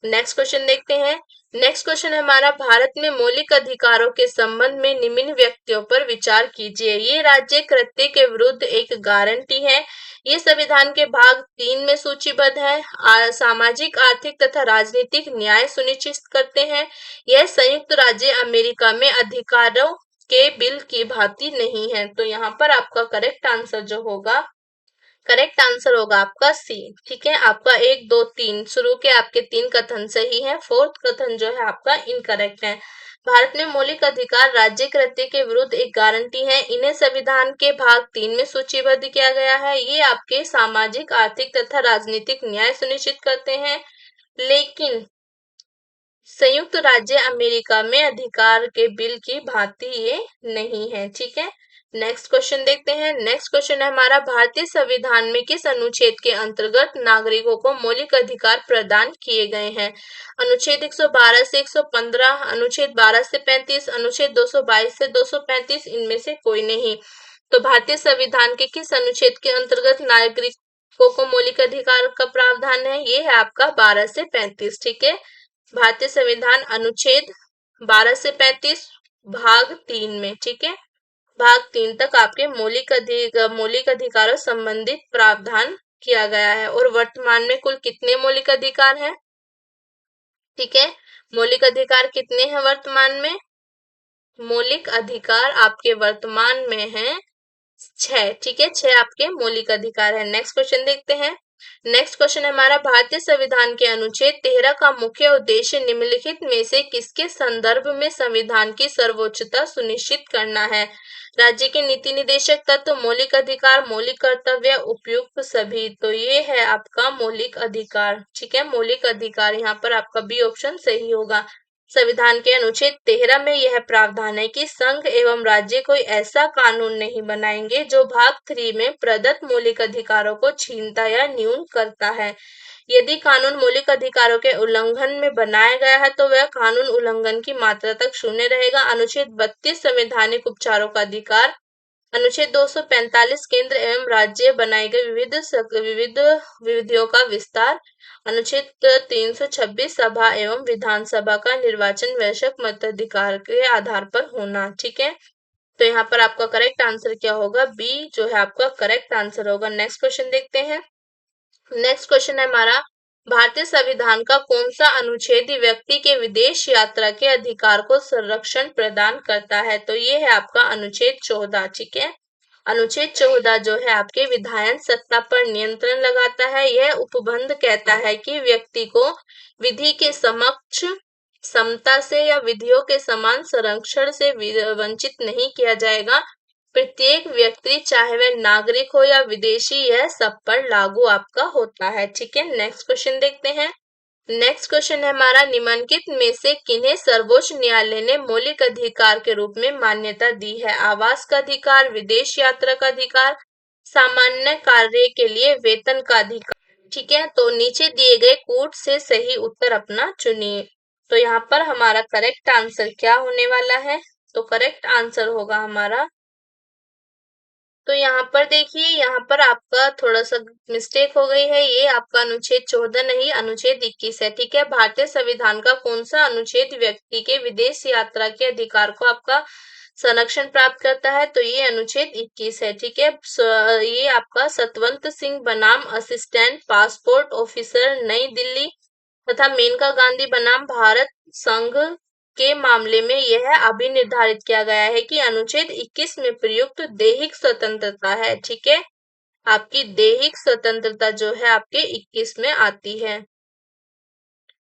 नेक्स्ट क्वेश्चन देखते हैं। नेक्स्ट क्वेश्चन हमारा, भारत में मौलिक अधिकारों के संबंध में निम्न व्यक्तियों पर विचार कीजिए। ये राज्य कृत्य के विरुद्ध एक गारंटी है। ये संविधान के भाग 3 में सूचीबद्ध है। सामाजिक, आर्थिक तथा राजनीतिक न्याय सुनिश्चित करते हैं। यह संयुक्त राज्य अमेरिका में अधिकारों के बिल की भांति नहीं है। तो यहाँ पर आपका करेक्ट आंसर जो होगा, करेक्ट आंसर होगा आपका सी। ठीक है, आपका 1 2 3 शुरू के आपके 3 कथन सही है, फोर्थ कथन जो है आपका इनकरेक्ट है। भारत में मौलिक अधिकार राज्य कृत्य के विरुद्ध एक गारंटी है। इन्हें संविधान के भाग 3 में सूचीबद्ध किया गया है। ये आपके सामाजिक, आर्थिक तथा राजनीतिक न्याय सुनिश्चित करते हैं, लेकिन संयुक्त राज्य अमेरिका में अधिकार के बिल की भांति ये नहीं है। ठीक है, नेक्स्ट क्वेश्चन देखते हैं। नेक्स्ट क्वेश्चन है हमारा, भारतीय संविधान में किस अनुच्छेद के अंतर्गत नागरिकों को मौलिक अधिकार प्रदान किए गए हैं? अनुच्छेद 112 से 115, अनुच्छेद 12 से 35, अनुच्छेद 222 से 235, इनमें से कोई नहीं। तो भारतीय संविधान के किस अनुच्छेद के अंतर्गत नागरिकों को मौलिक अधिकार का प्रावधान है? ये है आपका 12 से 35। ठीक है, भारतीय संविधान अनुच्छेद 12 से 35 भाग 3 में। ठीक है, भाग 3 तक आपके मौलिक अधिकारों संबंधित प्रावधान किया गया है। और वर्तमान में कुल कितने मौलिक अधिकार हैं? ठीक है, मौलिक अधिकार कितने हैं वर्तमान में? मौलिक अधिकार आपके वर्तमान में हैं 6। ठीक है, 6 आपके मौलिक अधिकार है। नेक्स्ट क्वेश्चन देखते हैं। नेक्स्ट क्वेश्चन हमारा, भारतीय संविधान के अनुच्छेद 13 का मुख्य उद्देश्य निम्नलिखित में से किसके संदर्भ में संविधान की सर्वोच्चता सुनिश्चित करना है? राज्य के नीति निदेशक तत्व, मौलिक अधिकार, मौलिक कर्तव्य, उपयुक्त सभी। तो ये है आपका मौलिक अधिकार। ठीक है, मौलिक अधिकार यहाँ पर आपका बी ऑप्शन सही होगा। संविधान के अनुच्छेद 13 में यह प्रावधान है कि संघ एवं राज्य कोई ऐसा कानून नहीं बनाएंगे जो भाग 3 में प्रदत्त मौलिक अधिकारों को छीनता या न्यून करता है। यदि कानून मौलिक अधिकारों के उल्लंघन में बनाया गया है तो वह कानून उल्लंघन की मात्रा तक शून्य रहेगा। अनुच्छेद 32 संवैधानिक उपचारों का अधिकार, अनुच्छेद 245 केंद्र एवं राज्य बनाए गए विविध विधियों का विस्तार, अनुच्छेद 326 सभा एवं विधानसभा का निर्वाचन वैश्विक मताधिकार के आधार पर होना। ठीक है, तो यहाँ पर आपका करेक्ट आंसर क्या होगा? बी जो है आपका करेक्ट आंसर होगा। नेक्स्ट क्वेश्चन देखते हैं। नेक्स्ट क्वेश्चन है हमारा, भारतीय संविधान का कौन सा अनुच्छेद व्यक्ति के विदेश यात्रा के अधिकार को संरक्षण प्रदान करता है? तो ये है आपका अनुच्छेद 14। ठीक है, अनुच्छेद 14 जो है आपके विधायन सत्ता पर नियंत्रण लगाता है। यह उपबंध कहता है कि व्यक्ति को विधि के समक्ष समता से या विधियों के समान संरक्षण से वंचित नहीं किया जाएगा। प्रत्येक व्यक्ति चाहे वह नागरिक हो या विदेशी, यह सब पर लागू आपका होता है। ठीक है, नेक्स्ट क्वेश्चन देखते हैं। नेक्स्ट क्वेश्चन है हमारा, निम्नलिखित में से किन्हें सर्वोच्च न्यायालय ने मौलिक अधिकार के रूप में मान्यता दी है? आवास का अधिकार, विदेश यात्रा का अधिकार, सामान्य कार्य के लिए वेतन का अधिकार। ठीक है, तो नीचे दिए गए कूट से सही उत्तर अपना चुनिए। तो यहाँ पर हमारा करेक्ट आंसर क्या होने वाला है? तो करेक्ट आंसर होगा हमारा, तो यहाँ पर देखिए, यहाँ पर आपका थोड़ा सा मिस्टेक हो गई है। ये आपका अनुच्छेद 14 नहीं, अनुच्छेद 21 है। ठीक है, भारतीय संविधान का कौन सा अनुच्छेद व्यक्ति के विदेश यात्रा के अधिकार को आपका संरक्षण प्राप्त करता है? तो ये अनुच्छेद 21 है। ठीक है, ये आपका सतवंत सिंह बनाम असिस्टेंट पासपोर्ट ऑफिसर, नई दिल्ली, तथा मेनका गांधी बनाम भारत संघ के मामले में यह अभी निर्धारित किया गया है कि अनुच्छेद 21 में प्रयुक्त दैहिक स्वतंत्रता है। ठीक है, आपकी दैहिक स्वतंत्रता जो है आपके 21 में आती है।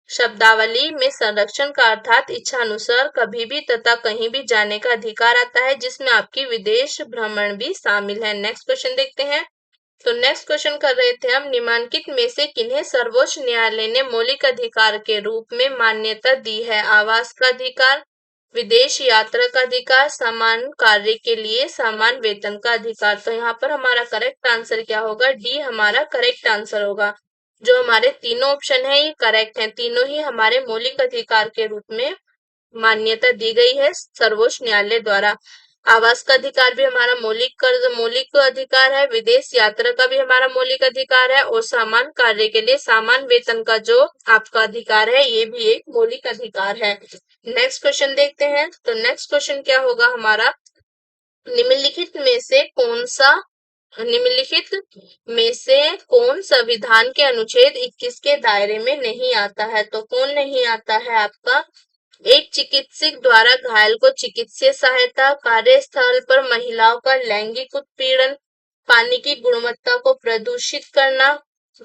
शब्दावली में संरक्षण का अर्थात इच्छानुसार कभी भी तथा कहीं भी जाने का अधिकार आता है, जिसमें आपकी विदेश भ्रमण भी शामिल है। नेक्स्ट क्वेश्चन देखते हैं। तो नेक्स्ट क्वेश्चन कर रहे थे हम, निम्नलिखित में से किन्हें सर्वोच्च न्यायालय ने मौलिक अधिकार के रूप में मान्यता दी है? आवास का अधिकार, विदेश यात्रा का अधिकार, समान कार्य के लिए समान वेतन का अधिकार। तो यहाँ पर हमारा करेक्ट आंसर क्या होगा? डी हमारा करेक्ट आंसर होगा। जो हमारे तीनों ऑप्शन है ये करेक्ट हैं, तीनों ही हमारे मौलिक अधिकार के रूप में मान्यता दी गई है सर्वोच्च न्यायालय द्वारा। आवास का अधिकार भी हमारा मौलिक अधिकार है, विदेश यात्रा का भी हमारा मौलिक अधिकार है, और समान कार्य के लिए समान वेतन का जो आपका अधिकार है ये भी एक मौलिक अधिकार है। नेक्स्ट क्वेश्चन देखते हैं। तो नेक्स्ट क्वेश्चन क्या होगा हमारा, निम्नलिखित में से कौन संविधान के अनुच्छेद 21 के दायरे में नहीं आता है? तो कौन नहीं आता है आपका? एक चिकित्सक द्वारा घायल को चिकित्सीय सहायता, कार्यस्थल पर महिलाओं का लैंगिक उत्पीड़न, पानी की गुणवत्ता को प्रदूषित करना,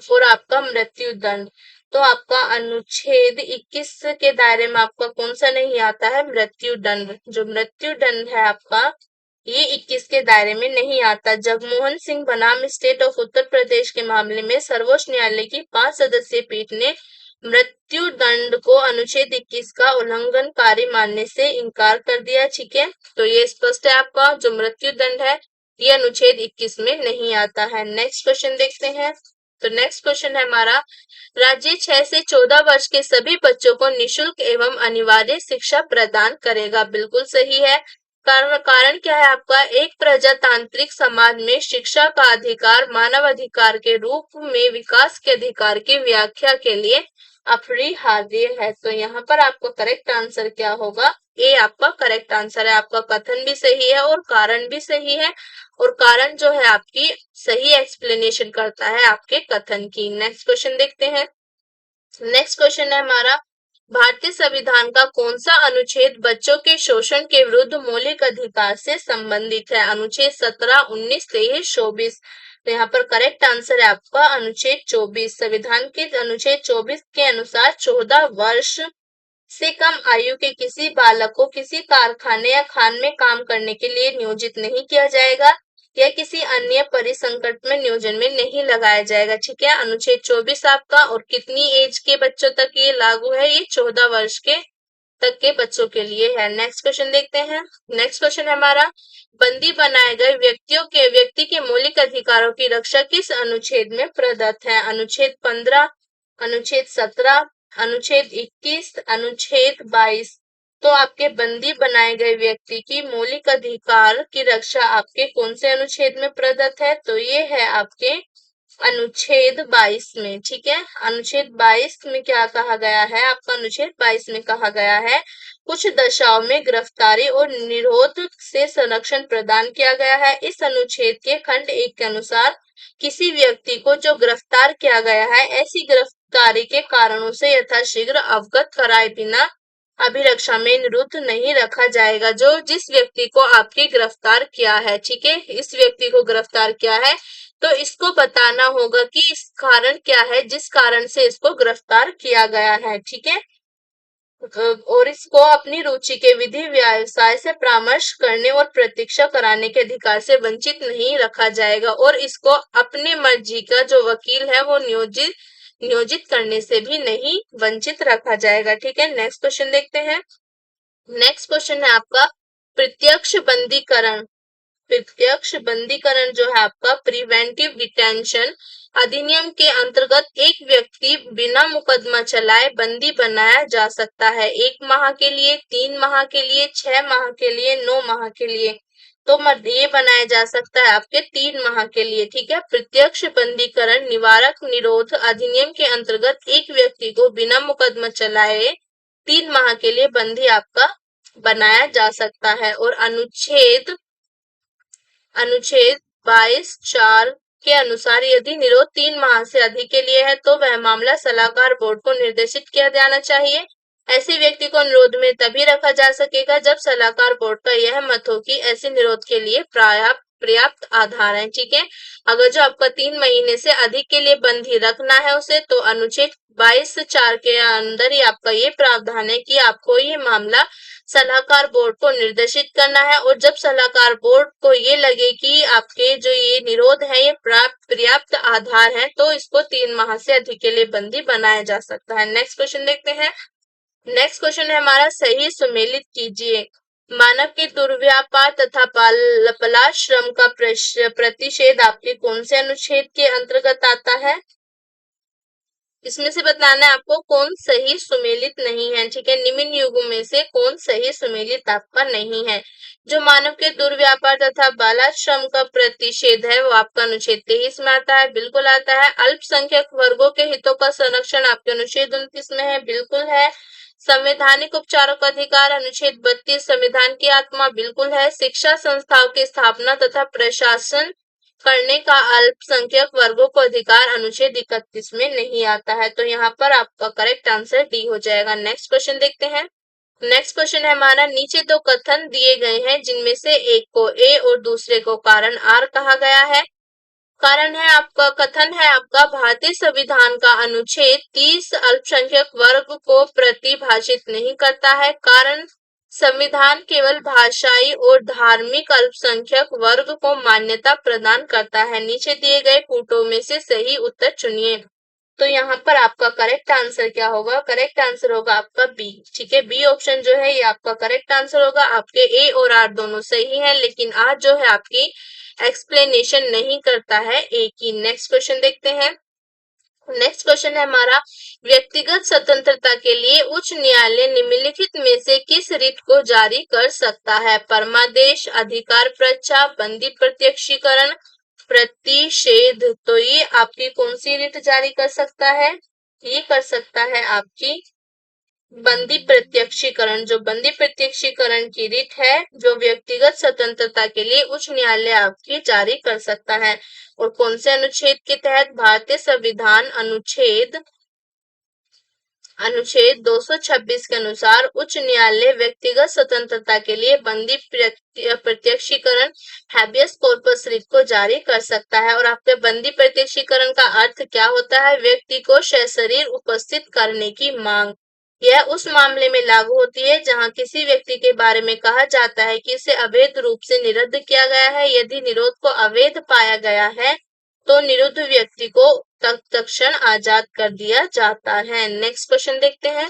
और आपका मृत्यु दंड। तो आपका अनुच्छेद 21 के दायरे में आपका कौन सा नहीं आता है? मृत्यु दंड। जो मृत्यु दंड है आपका ये 21 के दायरे में नहीं आता। जगमोहन सिंह बनाम स्टेट ऑफ उत्तर प्रदेश के मामले में सर्वोच्च न्यायालय की 5 सदस्यीय पीठ ने मृत्यु दंड को अनुच्छेद 21 का उल्लंघनकारी मानने से इनकार कर दिया। ठीक है, तो ये स्पष्ट है आपका जो मृत्यु दंड है ये अनुच्छेद 21 में नहीं आता है। नेक्स्ट क्वेश्चन देखते हैं। तो नेक्स्ट क्वेश्चन है हमारा, राज्य 6 से 14 वर्ष के सभी बच्चों को निशुल्क एवं अनिवार्य शिक्षा प्रदान करेगा। बिल्कुल सही है। कारण क्या है आपका? एक प्रजातांत्रिक समाज में शिक्षा का अधिकार मानव अधिकार के रूप में विकास के अधिकार की व्याख्या के लिए अपरिहार्य है। तो यहाँ पर आपका करेक्ट आंसर क्या होगा? ए आपका करेक्ट आंसर है। आपका कथन भी सही है और कारण भी सही है, और कारण जो है आपकी सही एक्सप्लेनेशन करता है आपके कथन की। नेक्स्ट क्वेश्चन देखते हैं। नेक्स्ट क्वेश्चन है हमारा, भारतीय संविधान का कौन सा अनुच्छेद बच्चों के शोषण के विरुद्ध मौलिक अधिकार से संबंधित है? अनुच्छेद 17, 19, 23, 24। तो यहाँ पर करेक्ट आंसर है आपका अनुच्छेद 24। संविधान के अनुच्छेद 24 के अनुसार 14 वर्ष से कम आयु के किसी बालक को किसी कारखाने या खान में काम करने के लिए नियोजित नहीं किया जाएगा या किसी अन्य परिसंकट में नियोजन में नहीं लगाया जाएगा। ठीक है, अनुच्छेद 24 आपका, और कितनी एज के बच्चों तक ये लागू है? ये 14 वर्ष के तक के बच्चों के लिए है। नेक्स्ट क्वेश्चन देखते हैं। नेक्स्ट क्वेश्चन है हमारा, बंदी बनाए गए व्यक्ति के मौलिक अधिकारों की रक्षा किस अनुच्छेद में प्रदत्त है? अनुच्छेद 15, अनुच्छेद 17, अनुच्छेद 21, अनुच्छेद 22। तो आपके बंदी बनाए गए व्यक्ति की मौलिक अधिकार की रक्षा आपके कौन से अनुच्छेद में प्रदत्त है? तो ये है आपके अनुच्छेद 22 में। ठीक है, अनुच्छेद 22 में क्या कहा गया है? आपका अनुच्छेद 22 में कहा गया है, कुछ दशाओं में गिरफ्तारी और निरोध से संरक्षण प्रदान किया गया है। इस अनुच्छेद के खंड 1 के अनुसार किसी व्यक्ति को जो गिरफ्तार किया गया है ऐसी गिरफ्तारी के कारणों से यथाशीघ्र अवगत कराए बिना अभिरक्षा में निरुद्ध नहीं रखा जाएगा। जो जिस व्यक्ति को आपके गिरफ्तार किया है, ठीक है, इस व्यक्ति को गिरफ्तार किया है तो इसको बताना होगा कि इस कारण क्या है जिस कारण से इसको गिरफ्तार किया गया है। ठीक है, और इसको अपनी रुचि के विधि व्यवसाय से परामर्श करने और प्रतीक्षा कराने के अधिकार से वंचित नहीं रखा जाएगा, और इसको अपने मर्जी का जो वकील है वो नियोजित करने से भी नहीं वंचित रखा जाएगा। ठीक है, नेक्स्ट क्वेश्चन देखते हैं। नेक्स्ट क्वेश्चन है आपका, प्रत्यक्ष बंदीकरण जो है आपका प्रिवेंटिव डिटेंशन अधिनियम के अंतर्गत एक व्यक्ति बिना मुकदमा चलाए बंदी बनाया जा सकता है 1 माह के लिए, 3 माह के लिए, 6 माह के लिए, 9 माह के लिए। तो ये बनाया जा सकता है आपके 3 माह के लिए। ठीक है, प्रत्यक्ष बंदीकरण निवारक निरोध अधिनियम के अंतर्गत एक व्यक्ति को बिना मुकदमा चलाए 3 माह के लिए बंदी आपका बनाया जा सकता है। और अनुच्छेद 22(4) के अनुसार यदि निरोध 3 माह से अधिक के लिए है तो वह मामला सलाहकार बोर्ड को निर्देशित किया जाना चाहिए। ऐसे व्यक्ति को निरोध में तभी रखा जा सकेगा जब सलाहकार बोर्ड का यह मत हो कि ऐसे निरोध के लिए पर्याप्त आधार है। ठीक है, अगर जो आपका 3 महीने से अधिक के लिए बंदी रखना है उसे, तो अनुच्छेद 22(4) के अंदर ही आपका ये प्रावधान है कि आपको ये मामला सलाहकार बोर्ड को निर्देशित करना है, और जब सलाहकार बोर्ड को ये लगे कि आपके जो ये निरोध है ये पर्याप्त आधार है, तो इसको 3 माह से अधिक के लिए बंदी बनाया जा सकता है। नेक्स्ट क्वेश्चन देखते हैं। नेक्स्ट क्वेश्चन है हमारा, सही सुमेलित कीजिए। मानव के दुर्व्यापार तथा बालाश्रम का प्रतिषेध आपके कौन से अनुच्छेद के अंतर्गत आता है? इसमें से बताना है आपको कौन सही सुमेलित नहीं है। ठीक है, निम्न युगों में से कौन सही सुमेलित आपका नहीं है। जो मानव के दुर्व्यापार तथा बालाश्रम का प्रतिषेध है वो आपका अनुच्छेद 23 में आता है, बिल्कुल आता है। अल्पसंख्यक वर्गों के हितों का संरक्षण आपके अनुच्छेद 29 में है, बिल्कुल है। संवैधानिक उपचारों का अधिकार अनुच्छेद 32 संविधान की आत्मा, बिल्कुल है। शिक्षा संस्थाओं की स्थापना तथा प्रशासन करने का अल्पसंख्यक वर्गों को अधिकार अनुच्छेद 31 में नहीं आता है, तो यहाँ पर आपका करेक्ट आंसर डी हो जाएगा। नेक्स्ट क्वेश्चन देखते हैं। नेक्स्ट क्वेश्चन है हमारा, नीचे दो कथन दिए गए हैं जिनमें से एक को ए और दूसरे को कारण आर कहा गया है। कारण है आपका, कथन है आपका, भारतीय संविधान का अनुच्छेद 30 अल्पसंख्यक वर्ग को प्रतिभाषित नहीं करता है। कारण, संविधान केवल भाषाई और धार्मिक अल्पसंख्यक वर्ग को मान्यता प्रदान करता है। नीचे दिए गए कूटों में से सही उत्तर चुनिए। तो यहाँ पर आपका करेक्ट आंसर क्या होगा? करेक्ट आंसर होगा आपका बी। ठीक है, बी ऑप्शन जो है ये आपका करेक्ट आंसर होगा। आपके ए और आर दोनों सही है, लेकिन आर जो है आपकी एक्सप्लेनेशन नहीं करता है ए की। नेक्स्ट क्वेश्चन देखते हैं। नेक्स्ट क्वेश्चन है हमारा, व्यक्तिगत स्वतंत्रता के लिए उच्च न्यायालय निम्नलिखित में से किस रिट को जारी कर सकता है? परमादेश, अधिकार प्रच्छा, बंदी प्रत्यक्षीकरण, प्रतिषेध। तो ये आपकी कौन सी रिट जारी कर सकता है? ये कर सकता है आपकी बंदी प्रत्यक्षीकरण। जो बंदी प्रत्यक्षीकरण की रिट है जो व्यक्तिगत स्वतंत्रता के लिए उच्च न्यायालय आपकी जारी कर सकता है। और कौन से अनुच्छेद के तहत? भारतीय संविधान अनुच्छेद 226 के अनुसार उच्च न्यायालय व्यक्तिगत स्वतंत्रता के लिए बंदी प्रत्यक्षीकरण हैबियस कॉर्पस रिट को जारी कर सकता है। और आपके बंदी प्रत्यक्षीकरण का अर्थ क्या होता है? व्यक्ति को सशरीर उपस्थित करने की मांग। यह उस मामले में लागू होती है जहां किसी व्यक्ति के बारे में कहा जाता है कि इसे अवैध रूप से निरस्त किया गया है। यदि निरोध को अवैध पाया गया है तो निरुद्ध व्यक्ति को तत्क्षण आजाद कर दिया जाता है। नेक्स्ट क्वेश्चन देखते हैं।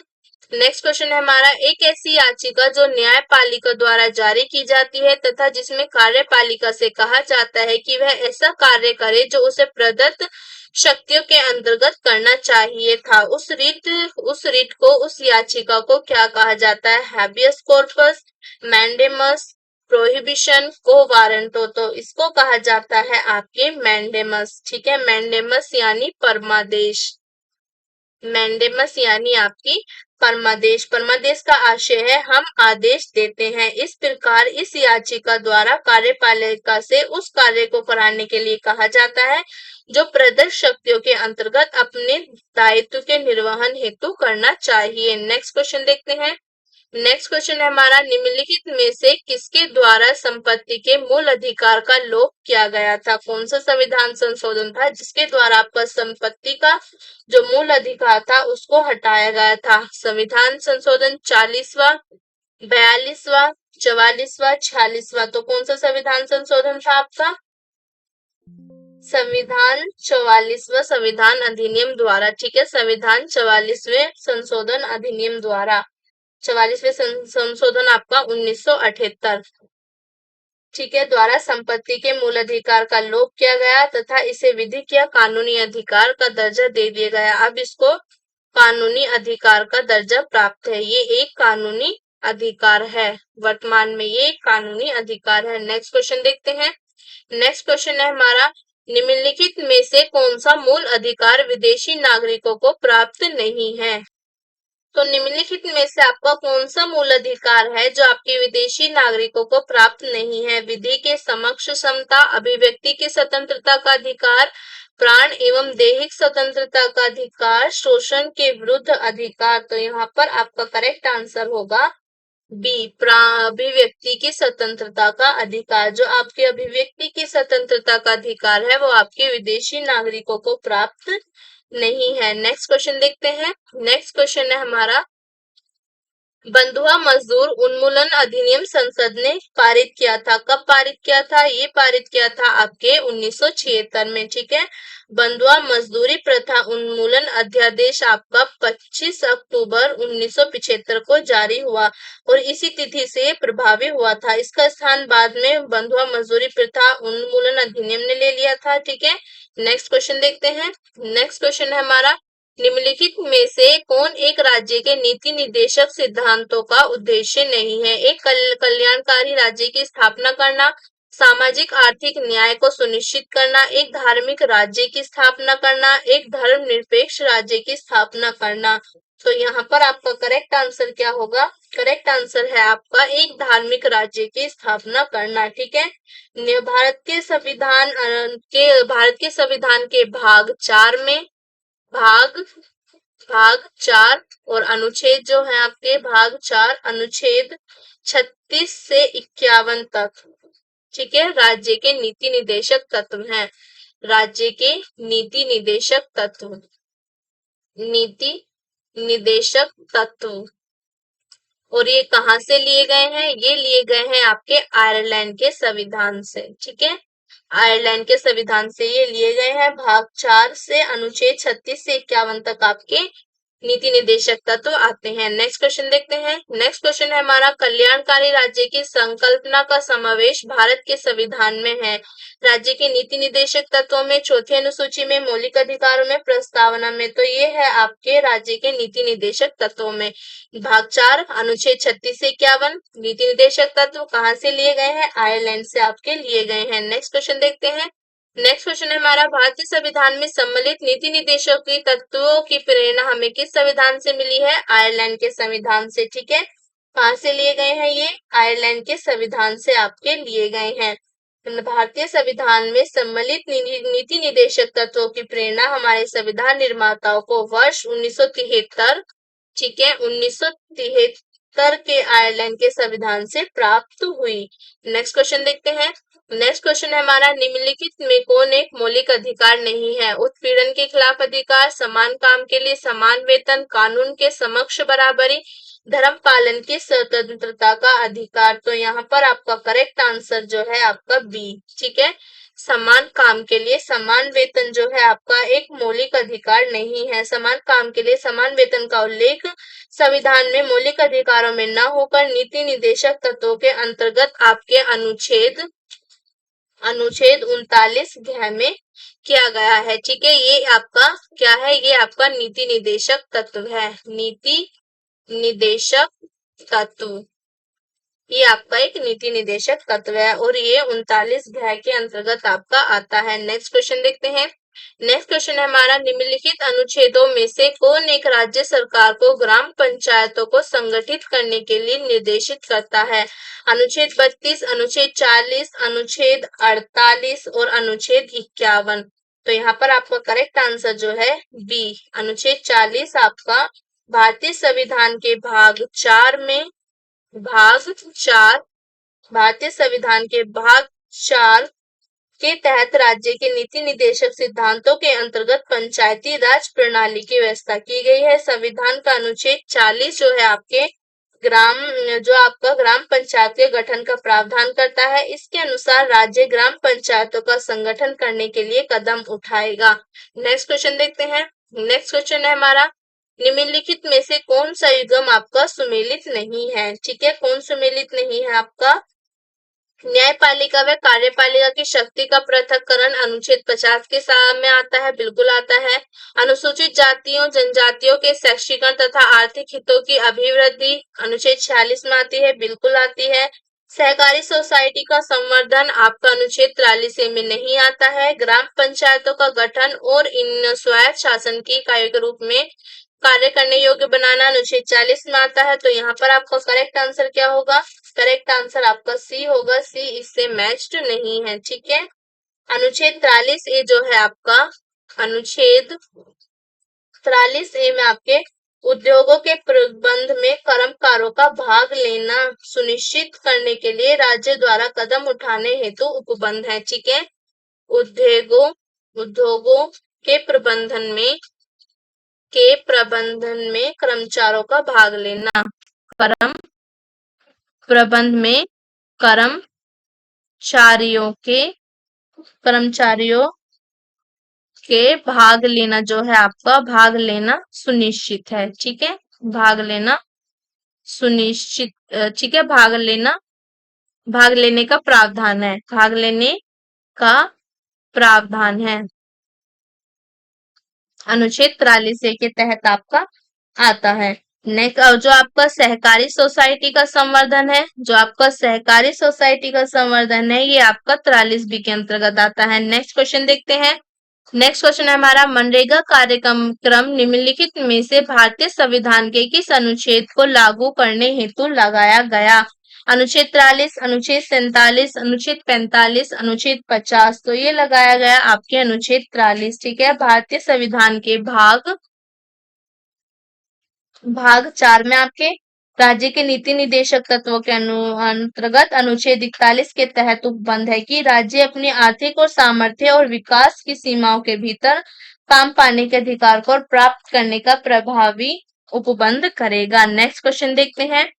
नेक्स्ट क्वेश्चन है हमारा, एक ऐसी याचिका जो न्यायपालिका द्वारा जारी की जाती है तथा जिसमें कार्यपालिका से कहा जाता है कि वह ऐसा कार्य करे जो उसे प्रदत्त शक्तियों के अंतर्गत करना चाहिए था, उस रिट को, उस याचिका को क्या कहा जाता है? हैबियस कॉर्पस, मैंडेमस, प्रोहिबिशन, को वारंटो। तो इसको कहा जाता है आपके मैंडेमस। ठीक है, मैंडेमस यानी परमादेश। मैंडेमस यानी आपकी परमादेश। परमादेश का आशय है हम आदेश देते हैं। इस प्रकार इस याचिका द्वारा कार्यपालिका से उस कार्य को कराने के लिए कहा जाता है जो प्रदत्त शक्तियों के अंतर्गत अपने दायित्व के निर्वहन हेतु करना चाहिए। नेक्स्ट क्वेश्चन देखते हैं। नेक्स्ट क्वेश्चन है हमारा, निम्नलिखित में से किसके द्वारा संपत्ति के मूल अधिकार का लोप किया गया था? कौन सा संविधान संशोधन था जिसके द्वारा आपका संपत्ति का जो मूल अधिकार था उसको हटाया गया था? संविधान संशोधन 40वां, 42वां, 44वां, 46वां। तो कौन सा संविधान संशोधन था आपका? संविधान 44वां संविधान अधिनियम द्वारा। ठीक है, संविधान 44वें संशोधन अधिनियम द्वारा। 44वें संशोधन आपका 1978, ठीक है, द्वारा संपत्ति के मूल अधिकार का लोप किया गया तथा इसे विधिक या कानूनी अधिकार का दर्जा दे दिया गया। अब इसको कानूनी अधिकार का दर्जा प्राप्त है। ये एक कानूनी अधिकार है, वर्तमान में ये कानूनी अधिकार है। नेक्स्ट क्वेश्चन देखते हैं। नेक्स्ट क्वेश्चन है हमारा, निम्नलिखित में से कौन सा मूल अधिकार विदेशी नागरिकों को प्राप्त नहीं है? तो निम्नलिखित में से आपका कौन सा मूल अधिकार है जो आपके विदेशी नागरिकों को प्राप्त नहीं है? विधि के समक्ष समता, अभिव्यक्ति की स्वतंत्रता का अधिकार, प्राण एवं दैहिक स्वतंत्रता का अधिकार, शोषण के विरुद्ध अधिकार। तो यहाँ पर आपका करेक्ट आंसर होगा बी, अभिव्यक्ति की स्वतंत्रता का अधिकार। जो आपकी अभिव्यक्ति की स्वतंत्रता का अधिकार है वो आपके विदेशी नागरिकों को प्राप्त नहीं है। नेक्स्ट क्वेश्चन देखते हैं। नेक्स्ट क्वेश्चन है हमारा, बंधुआ मजदूर उन्मूलन अधिनियम संसद ने पारित किया था। कब पारित किया था? ये पारित किया था आपके 1976 में। ठीक है, बंधुआ मजदूरी प्रथा उन्मूलन अध्यादेश आपका 25 अक्टूबर 1975 को जारी हुआ और इसी तिथि से प्रभावी हुआ था। इसका स्थान बाद में बंधुआ मजदूरी प्रथा उन्मूलन अधिनियम ने ले लिया था। ठीक है, नेक्स्ट क्वेश्चन देखते हैं। नेक्स्ट क्वेश्चन है हमारा, निम्नलिखित में से कौन एक राज्य के नीति निर्देशक सिद्धांतों का उद्देश्य नहीं है? एक कल्याणकारी राज्य की स्थापना करना, सामाजिक आर्थिक न्याय को सुनिश्चित करना, एक धार्मिक राज्य की स्थापना करना, एक धर्मनिरपेक्ष राज्य की स्थापना करना। तो यहाँ पर आपका करेक्ट आंसर क्या होगा? करेक्ट आंसर है आपका एक धार्मिक राज्य की स्थापना करना। ठीक है, भारत के संविधान के भाग 4 में भाग 4 और अनुच्छेद जो है आपके भाग 4 अनुच्छेद 36 से 51 तक, ठीक है, राज्य के नीति निर्देशक तत्व हैं। राज्य के नीति निर्देशक तत्व और ये कहाँ से लिए गए हैं? ये लिए गए हैं आपके आयरलैंड के संविधान से। ठीक है, आयरलैंड के संविधान से ये लिए गए हैं। भाग 4 से अनुच्छेद 36 से 51 तक आपके नीति निर्देशक तत्व आते हैं। नेक्स्ट क्वेश्चन देखते हैं। नेक्स्ट क्वेश्चन है हमारा, कल्याणकारी राज्य की संकल्पना का समावेश भारत के संविधान में है। राज्य के नीति निर्देशक तत्वों में, चौथी अनुसूची में, मौलिक अधिकारों में, प्रस्तावना में। तो ये है आपके राज्य के नीति निर्देशक तत्वों में। भाग 4 अनुच्छेद 36 से 51 नीति निर्देशक तत्व कहाँ से लिए गए हैं? आयरलैंड से आपके लिए गए हैं। नेक्स्ट क्वेश्चन देखते हैं। नेक्स्ट क्वेश्चन है हमारा, भारतीय संविधान में सम्मिलित नीति निर्देशों की तत्वों की प्रेरणा हमें किस संविधान से मिली है? आयरलैंड के संविधान से। ठीक है, कहाँ से लिए गए हैं? ये आयरलैंड के संविधान से आपके लिए गए हैं। भारतीय संविधान में सम्मिलित नीति निर्देशक तत्वों की प्रेरणा हमारे संविधान निर्माताओं को वर्ष 1973, ठीक है, 1973 के आयरलैंड के संविधान से प्राप्त हुई। नेक्स्ट क्वेश्चन देखते हैं। नेक्स्ट क्वेश्चन है हमारा, निम्नलिखित में कौन एक मौलिक अधिकार नहीं है? उत्पीड़न के खिलाफ अधिकार, समान काम के लिए समान वेतन, कानून के समक्ष बराबरी, धर्म पालन की स्वतंत्रता का अधिकार। तो यहाँ पर आपका करेक्ट आंसर जो है आपका बी। ठीक है, समान काम के लिए समान वेतन जो है आपका एक मौलिक अधिकार नहीं है। समान काम के लिए समान वेतन का उल्लेख संविधान में मौलिक अधिकारों में न होकर नीति निर्देशक तत्वों के अंतर्गत आपके अनुच्छेद 39 घ में किया गया है। ठीक है, ये आपका क्या है? ये आपका नीति निर्देशक तत्व है। नीति निर्देशक तत्व, ये आपका एक नीति निर्देशक तत्व है और ये 39 घ के अंतर्गत आपका आता है। नेक्स्ट क्वेश्चन देखते हैं। नेक्स्ट क्वेश्चन है हमारा, निम्नलिखित अनुच्छेदों में से कौन एक राज्य सरकार को ग्राम पंचायतों को संगठित करने के लिए निर्देशित करता है? अनुच्छेद 32, अनुच्छेद 40, अनुच्छेद 48 और अनुच्छेद 51। तो यहाँ पर आपका करेक्ट आंसर जो है बी, अनुच्छेद 40 आपका भारतीय संविधान के भाग 4 में भारतीय संविधान के भाग 4 के तहत राज्य के नीति निर्देशक सिद्धांतों के अंतर्गत पंचायती राज प्रणाली की व्यवस्था की गई है। संविधान का अनुच्छेद 40 जो है आपके ग्राम पंचायत के गठन का प्रावधान करता है। इसके अनुसार राज्य ग्राम पंचायतों का संगठन करने के लिए कदम उठाएगा। नेक्स्ट क्वेश्चन देखते हैं। नेक्स्ट क्वेश्चन है हमारा, निम्नलिखित में से कौन सा युग्म आपका सुमेलित नहीं है? ठीक है, कौन सुमेलित नहीं है आपका? न्यायपालिका व कार्यपालिका की शक्ति का पृथक्करण अनुच्छेद 50 के में आता है, बिल्कुल आता है। अनुसूचित जातियों जनजातियों के शैक्षिकरण तथा आर्थिक हितों की अभिवृद्धि अनुच्छेद 46 में आती है, बिल्कुल आती है। सहकारी सोसाइटी का संवर्धन आपका अनुच्छेद 43 में नहीं आता है। ग्राम पंचायतों का गठन और इन स्वायत्त शासन की इकाइयों के रूप में कार्य करने योग्य बनाना अनुच्छेद 40 में आता है। तो यहाँ पर आपका करेक्ट आंसर क्या होगा? करेक्ट आंसर आपका सी होगा। सी इससे मैच्ड नहीं है। ठीक है। अनुच्छेद 43 ए जो है आपका, अनुच्छेद 43 ए में आपके उद्योगों के प्रबंध में कर्मकारों का भाग लेना सुनिश्चित करने के लिए राज्य द्वारा कदम उठाने हेतु उपबंध है। ठीक है। उद्योगों के प्रबंधन में कर्मचारियों का भाग लेना, प्रबंध में कर्मचारियों के भाग लेना जो है आपका, भाग लेना सुनिश्चित है। ठीक है। भाग लेना सुनिश्चित, ठीक है। भाग लेने का प्रावधान है। भाग लेने का प्रावधान है अनुच्छेद 43 ए के तहत आपका आता है। नेक्स्ट जो आपका सहकारी सोसाइटी का संवर्धन है, ये आपका 43 बी के अंतर्गत आता है। नेक्स्ट क्वेश्चन देखते हैं। नेक्स्ट क्वेश्चन है हमारा, मनरेगा कार्यक्रम निम्नलिखित में से भारतीय संविधान के किस अनुच्छेद को लागू करने हेतु लगाया गया? अनुच्छेद 43, अनुच्छेद 47, अनुच्छेद 45, अनुच्छेद 50। तो ये लगाया गया आपके अनुच्छेद 43। ठीक है। भारतीय संविधान के भाग 4 में आपके राज्य के नीति निदेशक तत्वों के अंतर्गत अनुच्छेद 41 के तहत उपबंध है कि राज्य अपनी आर्थिक और सामर्थ्य और विकास की सीमाओं के भीतर काम पाने के अधिकार को प्राप्त करने का प्रभावी उपबंध करेगा। नेक्स्ट क्वेश्चन देखते हैं।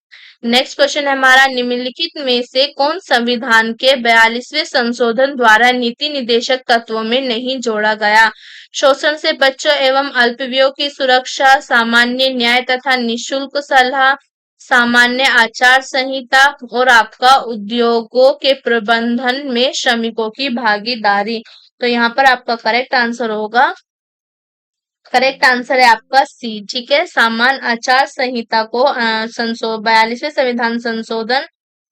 नेक्स्ट क्वेश्चन है हमारा, निम्नलिखित में से कौन संविधान के 42वें संशोधन द्वारा नीति निदेशक तत्वों में नहीं जोड़ा गया? शोषण से बच्चों एवं अल्पवयों की सुरक्षा, सामान्य न्याय तथा निशुल्क सलाह, सामान्य आचार संहिता और आपका उद्योगों के प्रबंधन में श्रमिकों की भागीदारी। तो यहाँ पर आपका करेक्ट आंसर होगा, करेक्ट आंसर है आपका सी। ठीक है। सामान्य आचार संहिता को 42वें संविधान संशोधन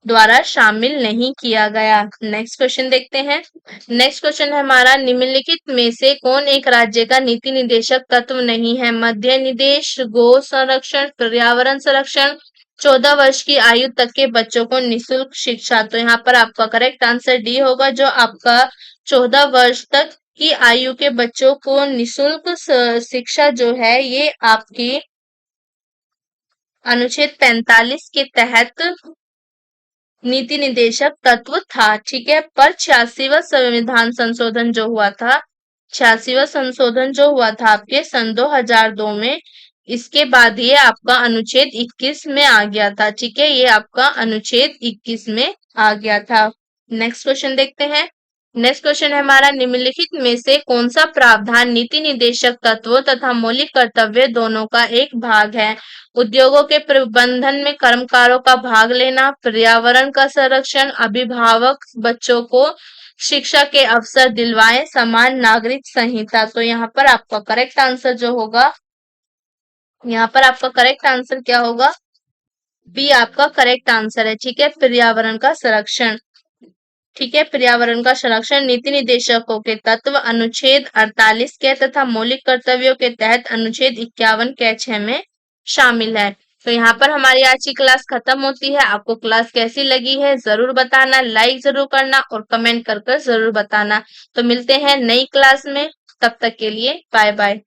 द्वारा शामिल नहीं किया गया। नेक्स्ट क्वेश्चन देखते हैं। नेक्स्ट क्वेश्चन है हमारा, निम्नलिखित में से कौन एक राज्य का नीति निदेशक तत्व नहीं है? मध्य निदेश, गो संरक्षण, पर्यावरण संरक्षण, 14 वर्ष की आयु तक के बच्चों को निःशुल्क शिक्षा। तो यहाँ पर आपका करेक्ट आंसर डी होगा, जो आपका 14 वर्ष तक की आयु के बच्चों को निःशुल्क शिक्षा जो है ये आपकी अनुच्छेद 45 के तहत नीति निदेशक तत्व था। ठीक है। पर 86वां संविधान संशोधन जो हुआ था, 86वां संशोधन जो हुआ था आपके सन 2002 में, इसके बाद ये आपका अनुच्छेद 21 में आ गया था। ठीक है। ये आपका अनुच्छेद 21 में आ गया था। नेक्स्ट क्वेश्चन देखते हैं। नेक्स्ट क्वेश्चन है हमारा, निम्नलिखित में से कौन सा प्रावधान नीति निदेशक तत्वों तथा मौलिक कर्तव्य दोनों का एक भाग है? उद्योगों के प्रबंधन में कर्मकारों का भाग लेना, पर्यावरण का संरक्षण, अभिभावक बच्चों को शिक्षा के अवसर दिलवाएं, समान नागरिक संहिता। तो यहाँ पर आपका करेक्ट आंसर जो होगा, यहाँ पर आपका करेक्ट आंसर क्या होगा? बी आपका करेक्ट आंसर है। ठीक है। पर्यावरण का संरक्षण। ठीक है। पर्यावरण का संरक्षण नीति निदेशकों के तत्व अनुच्छेद 48 के तथा मौलिक कर्तव्यों के तहत अनुच्छेद 51 के 6 में शामिल है। तो यहाँ पर हमारी आज की क्लास खत्म होती है। आपको क्लास कैसी लगी है जरूर बताना, लाइक जरूर करना और कमेंट कर जरूर बताना। तो मिलते हैं नई क्लास में, तब तक के लिए बाय बाय।